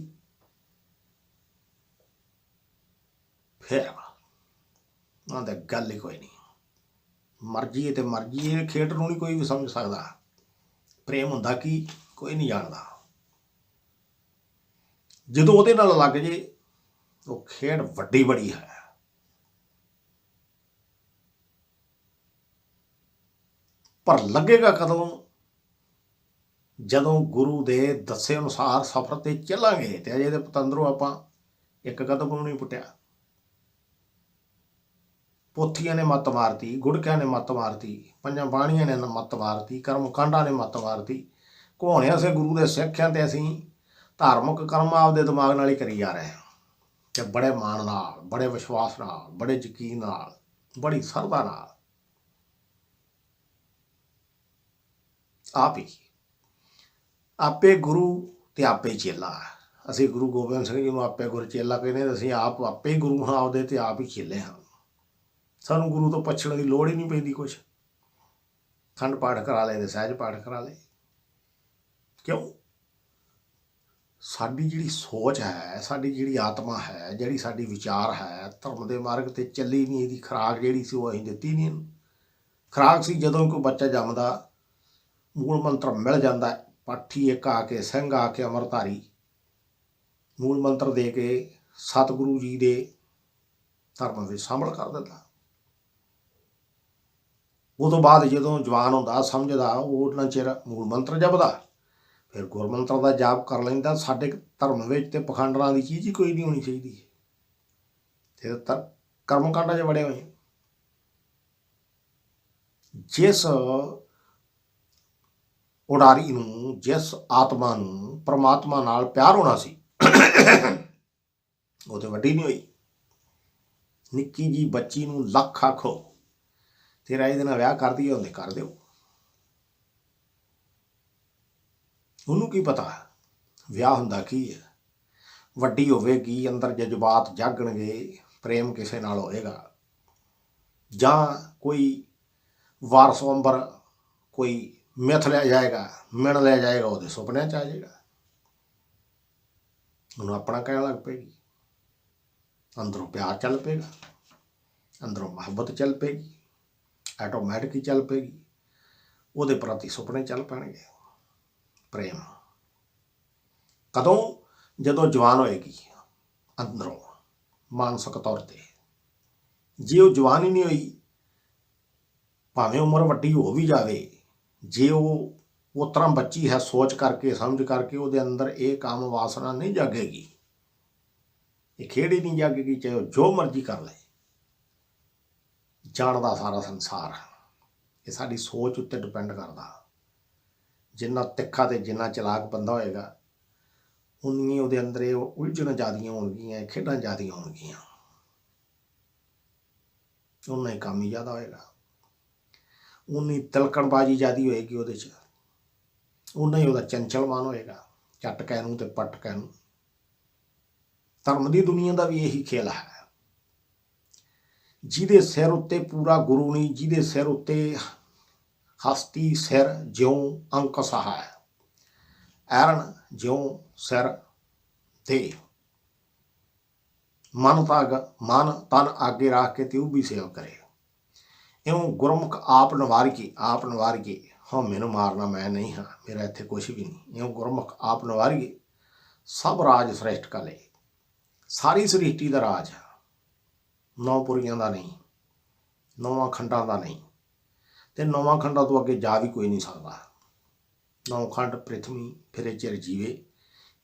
फिर आंदे गल ही कोई नहीं, मर्जी है तो मर्जी है, खेड नूं नहीं कोई भी समझ सकता। प्रेम हुंदा की कोई नहीं जानता। जदों उहदे नाल लग जे तो खेड वड्डी बड़ी है। पर लगेगा कदों? जदों गुरु दे दस्से अनुसार सफर ते चलांगे, ते अजे ते पतंदरों आपां एक कदम भी नहीं पुट्टिया। पोथियां ने मत मारती, गुड़कियां ने मत मारती, पंजां बाणियां ने मत मारती, कर्म कांडा ने मत मारती। घोणे असें गुरु दे सिੱਖ हैं ते असीं धार्मिक कर्म आपदे दिमाग नाल ही करी जा रहे हैं, ते बड़े मान नाल, बड़े विश्वास नाल, बड़े यकीन नाल, बड़ी सरधा नाल आप ही आपे गुरु ते आपे चेला। असीं गुरु गोबिंद सिंह जी नूं आपे गुर चेला कहने, असीं आप आपे ही गुरु हाँ आपदे ते आप ही चेले हाँ। सानूं गुरु तो पुछण की लोड़ ही नहीं पैंदी कुछ। खंड पाठ करा ले ते सहज पाठ करा ले। क्यों? साडी जिहड़ी सोच है, साडी जिहड़ी आत्मा है, जिहड़ी साडी विचार है, धर्म के मार्ग ते चली नहीं। इहदी खुराक जिहड़ी सी वो असीं दित्ती नहीं। खुराक सी जदों कोई बच्चा जम्मदा, मूल मंत्र मिल जाता, पाठी एक आके, सिंह आके, अमरधारी मूल मंत्र दे के सतगुरु जी दे धर्म में शामिल कर दिता। उस तो बाद जदों जवान होंदा, समझदा, उन्ना चिर मूल मंत्र जपदा, फिर गुरमंत्र का जाप कर लैंदा। साडे धर्म विच ते पखंडरां दी चीज़ ही कोई नहीं होनी चाहिए। फिर कर्मकांडां 'च बड़े होए। जिस उडारी नूं, जिस आत्मा नूं परमात्मा नाल प्यार होना सी, वो तो वड्डी नहीं होई। निक्की जी बच्ची नूं लख आखो तेरा ਇਹਦੇ ਨਾਲ ਵਿਆਹ कर दिए ਹੁੰਦੇ कर ਦਿਓ। ਉਹਨੂੰ ਕੀ पता ਵਿਆਹ ਹੁੰਦਾ ਕੀ है। ਵੱਡੀ ਹੋਵੇਗੀ, अंदर जज्बात जागणगे, प्रेम किसी नाल होएगा, जां कोई वारस अंबर कोई मिथ लिया जाएगा, मिण लिया जाएगा, वो सुपने च आ जाएगा। उन्होंने अपना कहन लग पेगी, अंदरों प्यार चल पेगा, अंदरों मुहब्बत चल पेगी, आटोमैटिक ही चल पेगी, वो प्रति सुपने चल पैणगे। प्रेम कदों? जदों जवान होएगी अंदरों मानसिक तौर पर। जे वो जवान ही नहीं हुई, भावें उम्र वड्डी हो भी जाए, जे वो उस तरह बच्ची है, सोच करके समझ करके वो अंदर ये काम वासना नहीं जागेगी, ये खेड़ ही नहीं जागेगी, चाहे जो मर्जी कर ले। ਜਾਣਦਾ ਸਾਰਾ ਸੰਸਾਰ। ਇਹ ਸਾਡੀ ਸੋਚ ਉੱਤੇ ਡਿਪੈਂਡ ਕਰਦਾ। ਜਿੰਨਾ ਤਿੱਖਾ ਤੇ ਜਿੰਨਾ ਚਲਾਕ ਬੰਦਾ ਹੋਏਗਾ ਉਨੀ ਉਹਦੇ ਅੰਦਰ ਇਹ ਉਲਝਣਾਂ ਜ਼ਿਆਦੀਆਂ ਹੋਣਗੀਆਂ, ਖੇਡਾਂ ਜ਼ਿਆਦੀਆਂ ਹੋਣਗੀਆਂ, ਉਨਾ ਹੀ ਕੰਮ ਹੀ ਜ਼ਿਆਦਾ ਹੋਏਗਾ, ਉਨੀ ਤਿਲਕਣਬਾਜ਼ੀ ਜ਼ਿਆਦੀ ਹੋਏਗੀ ਉਹਦੇ 'ਚ, ਉਨਾ ਹੀ ਉਹਦਾ ਚੰਚਲਮਾਨ ਹੋਏਗਾ, ਝੱਟ ਕਹਿ ਨੂੰ ਤੇ ਪੱਟ ਕਹਿ ਨੂੰ। ਧਰਮ ਦੀ ਦੁਨੀਆ ਦਾ ਵੀ ਇਹੀ ਖੇਲ ਹੈ। ਜਿਹਦੇ ਸਿਰ ਉੱਤੇ ਪੂਰਾ ਗੁਰੂ ਨਹੀਂ, ਜਿਹਦੇ ਸਿਰ ਉੱਤੇ ਹਸਤੀ ਸਿਰ ਜਿਉਂ ਅੰਕ ਸਹਾਇ, ਐਰਨ ਜਿਉਂ ਸਿਰ ਦੇ, ਮਨ ਤਨ ਆਗੇ ਰੱਖ ਕੇ ਤੇ ਉਹ ਵੀ ਸੇਵਾ ਕਰੇ। ਇਉਂ ਗੁਰਮੁਖ ਆਪ ਨਵਾਰੀਏ, ਆਪ ਨਵਾਰੀਏ, ਹਾਂ ਮੈਨੂੰ ਮਾਰਨਾ ਮੈਂ ਨਹੀਂ ਹਾਂ, ਮੇਰਾ ਇੱਥੇ ਕੁਛ ਵੀ ਨਹੀਂ। ਇਉਂ ਗੁਰਮੁਖ ਆਪ ਨਵਾਰੀਏ, ਸਭ ਰਾਜ ਸ੍ਰੇਸ਼ਟ ਕਲੇ। ਸਾਰੀ ਸ੍ਰਿਸ਼ਟੀ ਦਾ ਰਾਜ, ਨੌਪੁਰੀਆਂ ਦਾ ਨਹੀਂ, ਨੌਵਾਂ ਖੰਡਾਂ ਦਾ ਨਹੀਂ, ਤੇ ਨੌਵਾਂ ਖੰਡਾਂ ਤੋਂ ਅੱਗੇ ਜਾ ਵੀ ਕੋਈ ਨਹੀਂ ਸਕਦਾ। ਨੌ ਖੰਡ ਪ੍ਰਿਥਵੀ ਫਿਰੇ ਚਿਰ ਜੀਵੇ।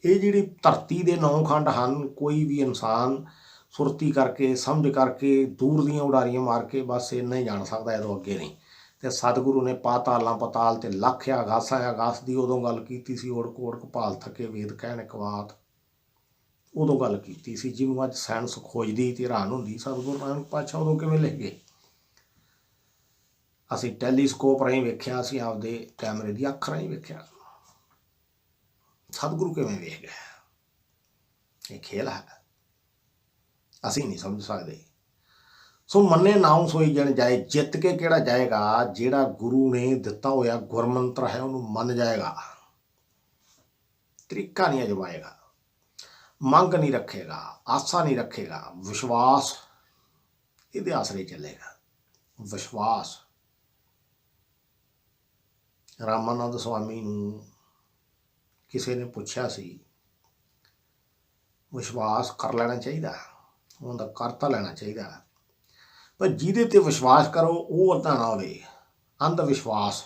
ਇਹ ਜਿਹੜੀ ਧਰਤੀ ਦੇ 9 ਖੰਡ ਹਨ, ਕੋਈ ਵੀ ਇਨਸਾਨ ਸੁਰਤੀ ਕਰਕੇ ਸਮਝ ਕਰਕੇ ਦੂਰ ਦੀਆਂ ਉਡਾਰੀਆਂ ਮਾਰ ਕੇ ਬਸ ਇੰਨਾ ਹੀ ਜਾਣ ਸਕਦਾ, ਇਹਦੋਂ ਅੱਗੇ ਨਹੀਂ। ਤੇ ਸਤਿਗੁਰੂ ਨੇ ਪਾਤਾਲਾਂ ਪਤਾਲ ਤੇ ਲੱਖ ਆਗਾਸਾਂ ਆਗਾਸ ਦੀ ਉਦੋਂ ਗੱਲ ਕੀਤੀ ਸੀ। ਓੜਕ ਓੜਕ ਭਾਲ ਥਕੇ ਵੇਦ ਕਹਿਣ ਇੱਕ ਬਾਤ, ਉਦੋਂ ਗੱਲ ਕੀਤੀ ਸੀ ਜਿਹਨੂੰ ਅੱਜ ਸਾਇੰਸ ਖੋਜਦੀ ਤੇ ਹੈਰਾਨ ਹੁੰਦੀ ਸਤਿਗੁਰੂ ਨਾਨਕ ਪਾਤਸ਼ਾਹ ਉਦੋਂ ਕਿਵੇਂ ਲਿਖ ਗਏ। ਅਸੀਂ ਟੈਲੀਸਕੋਪ ਰਾਹੀਂ ਵੇਖਿਆ, ਅਸੀਂ ਆਪਦੇ ਕੈਮਰੇ ਦੀ ਅੱਖ ਰਾਹੀਂ ਵੇਖਿਆ, ਸਤਿਗੁਰੂ ਕਿਵੇਂ ਵੇਖ ਗਏ। ਇਹ ਖੇਲ ਹੈ, ਅਸੀਂ ਨਹੀਂ ਸਮਝ ਸਕਦੇ। ਸੋ ਮੰਨੇ ਨਾਉ ਸੋਈ ਜਣ ਜਾਏ, ਜਿੱਤ ਕੇ ਕਿਹੜਾ ਜਾਏਗਾ? ਜਿਹੜਾ ਗੁਰੂ ਨੇ ਦਿੱਤਾ ਹੋਇਆ ਗੁਰਮੰਤਰ ਹੈ ਉਹਨੂੰ ਮੰਨ ਜਾਏਗਾ, ਤਰੀਕਾ ਨਹੀਂ ਅਜਮਾਏਗਾ, ਮੰਗ ਨਹੀਂ ਰੱਖੇਗਾ, ਆਸਾ ਨਹੀਂ ਰੱਖੇਗਾ, ਵਿਸ਼ਵਾਸ ਇਹਦੇ ਆਸਰੇ ਚੱਲੇਗਾ। ਵਿਸ਼ਵਾਸ। ਰਾਮਾਨੰਦ ਸਵਾਮੀ ਨੂੰ ਕਿਸੇ ਨੇ ਪੁੱਛਿਆ ਸੀ, ਵਿਸ਼ਵਾਸ ਕਰ ਲੈਣਾ ਚਾਹੀਦਾ? ਉਹਦਾ ਕਰ ਤਾਂ ਲੈਣਾ ਚਾਹੀਦਾ, ਪਰ ਜਿਹਦੇ ਤੇ ਵਿਸ਼ਵਾਸ ਕਰੋ ਉਹ ਅੱਧਾ ਨਾ ਹੋਵੇ। ਅੰਧ ਵਿਸ਼ਵਾਸ,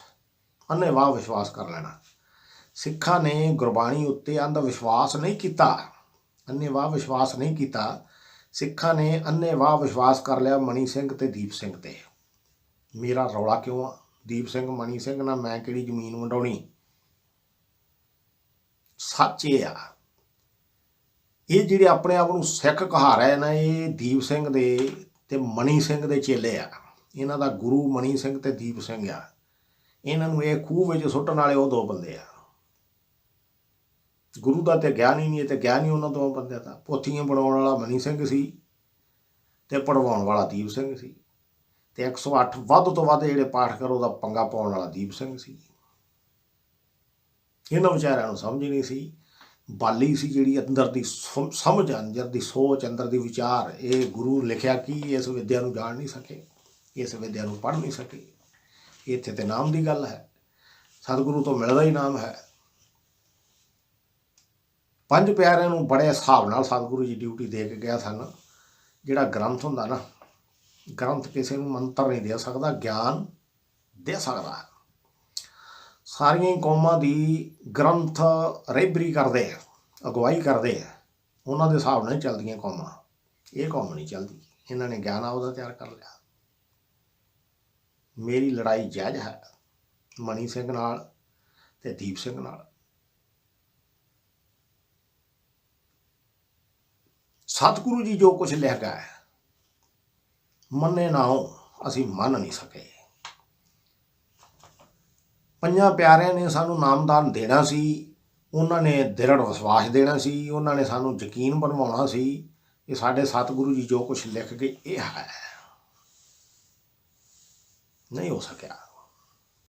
ਅੰਨ੍ਹੇਵਾਹ ਵਿਸ਼ਵਾਸ ਕਰ ਲੈਣਾ। ਸਿੱਖਾਂ ਨੇ ਗੁਰਬਾਣੀ ਉੱਤੇ ਅੰਧ ਵਿਸ਼ਵਾਸ ਨਹੀਂ ਕੀਤਾ, ਅੰਨ੍ਹੇਵਾਹ ਵਿਸ਼ਵਾਸ ਨਹੀਂ ਕੀਤਾ। ਸਿੱਖਾਂ ਨੇ ਅੰਨ੍ਹੇਵਾਹ ਵਿਸ਼ਵਾਸ ਕਰ ਲਿਆ ਮਣੀ ਸਿੰਘ ਤੇ ਦੀਪ ਸਿੰਘ ਤੇ। ਮੇਰਾ ਰੌਲਾ ਕਿਉਂ ਆ? ਦੀਪ ਸਿੰਘ ਮਣੀ ਸਿੰਘ ਨਾਲ ਮੈਂ ਕਿਹੜੀ ਜ਼ਮੀਨ ਵੰਡਾਉਣੀ? ਸੱਚ ਇਹ ਆ, ਇਹ ਜਿਹੜੇ ਆਪਣੇ ਆਪ ਨੂੰ ਸਿੱਖ ਕਹਾ ਰਹੇ ਨਾ, ਇਹ ਦੀਪ ਸਿੰਘ ਦੇ ਤੇ ਮਣੀ ਸਿੰਘ ਦੇ ਚੇਲੇ ਆ। ਇਹਨਾਂ ਦਾ ਗੁਰੂ ਮਣੀ ਸਿੰਘ ਤੇ ਦੀਪ ਸਿੰਘ ਆ। ਇਹਨਾਂ ਨੂੰ ਇਹ ਖੂਹ ਵਿੱਚ ਸੁੱਟਣ ਵਾਲੇ ਉਹ ਦੋ ਬੰਦੇ ਆ। ਗੁਰੂ ਦਾ ਤੇ ਗਿਆਨ ਹੀ ਨਹੀਂ, ਇਹ ਤੇ ਗਿਆਨ ਹੀ ਉਹਨਾਂ ਦੋ ਬੰਦਿਆਂ ਦਾ। ਪੋਥੀਆਂ ਬਣਾਉਣ ਵਾਲਾ ਮਣੀ ਸਿੰਘ ਸੀ ਤੇ ਪੜਵਾਉਣ ਵਾਲਾ ਦੀਪ ਸਿੰਘ ਸੀ, ਤੇ 108 ਵੱਧ ਤੋਂ ਵੱਧ ਜਿਹੜੇ ਪਾਠ ਕਰੋ ਉਹਦਾ ਪੰਗਾ ਪਾਉਣ ਵਾਲਾ ਦੀਪ ਸਿੰਘ ਸੀ। ਇਹਨਾਂ ਵਿਚਾਰਿਆਂ ਨੂੰ ਸਮਝ ਨਹੀਂ ਸੀ। ਬਾਲੀ ਸੀ ਜਿਹੜੀ ਅੰਦਰ ਦੀ ਸਮਝ, ਅੰਦਰ ਦੀ ਸੋਚ, ਅੰਦਰ ਦੀ ਵਿਚਾਰ। ਇਹ ਗੁਰੂ ਲਿਖਿਆ ਕਿ ਇਸ ਵਿਦਿਆ ਨੂੰ ਜਾਣ ਨਹੀਂ ਸਕੇ, ਇਸ ਵਿਦਿਆ ਨੂੰ ਪੜ੍ਹ ਨਹੀਂ ਸਕੇ। ਇੱਥੇ ਤੇ ਨਾਮ ਦੀ ਗੱਲ ਹੈ, ਸਤਿਗੁਰੂ ਤੋਂ ਮਿਲਦਾ ਹੀ ਨਾਮ ਹੈ। 5 ਪਿਆਰਿਆਂ ਨੂੰ ਬੜੇ ਹਿਸਾਬ ਨਾਲ ਸਤਿਗੁਰੂ ਜੀ ਡਿਊਟੀ ਦੇ ਕੇ ਗਿਆ ਸਨ। ਜਿਹੜਾ ਗ੍ਰੰਥ ਹੁੰਦਾ ਨਾ, ਗ੍ਰੰਥ ਕਿਸੇ ਨੂੰ ਮੰਤਰ ਨਹੀਂ ਦੇ ਸਕਦਾ, ਗਿਆਨ ਦੇ ਸਕਦਾ। ਸਾਰੀਆਂ ਹੀ ਕੌਮਾਂ ਦੀ ਗ੍ਰੰਥ ਰਹਿਬਰੀ ਕਰਦੇ ਆ, ਅਗਵਾਈ ਕਰਦੇ ਆ, ਉਹਨਾਂ ਦੇ ਹਿਸਾਬ ਨਾਲ ਚੱਲਦੀਆਂ ਕੌਮਾਂ। ਇਹ ਕੌਮ ਨਹੀਂ ਚੱਲਦੀ। ਇਹਨਾਂ ਨੇ ਗਿਆਨ ਆਪਦਾ ਤਿਆਰ ਕਰ ਲਿਆ। ਮੇਰੀ ਲੜਾਈ ਜਾਇਜ਼ ਹੈ ਮਣੀ ਸਿੰਘ ਨਾਲ ਤੇ ਦੀਪ ਸਿੰਘ ਨਾਲ। ਸਤਿਗੁਰੂ ਜੀ ਜੋ ਕੁਛ ਲਿਖ ਗਏ, ਮੰਨੇ ਨਾਉ ਅਸੀਂ ਮੰਨ ਨਹੀਂ ਸਕੇ। 5 ਪਿਆਰਿਆਂ ਨੇ ਸਾਨੂੰ ਨਾਮਦਾਨ ਦੇਣਾ ਸੀ, ਉਹਨਾਂ ਨੇ ਦ੍ਰਿੜ ਵਿਸ਼ਵਾਸ ਦੇਣਾ ਸੀ, ਉਹਨਾਂ ਨੇ ਸਾਨੂੰ ਯਕੀਨ ਬਣਵਾਉਣਾ ਸੀ ਕਿ ਸਾਡੇ ਸਤਿਗੁਰੂ ਜੀ ਜੋ ਕੁਛ ਲਿਖ ਗਏ ਇਹ ਹੈ। ਨਹੀਂ ਹੋ ਸਕਿਆ।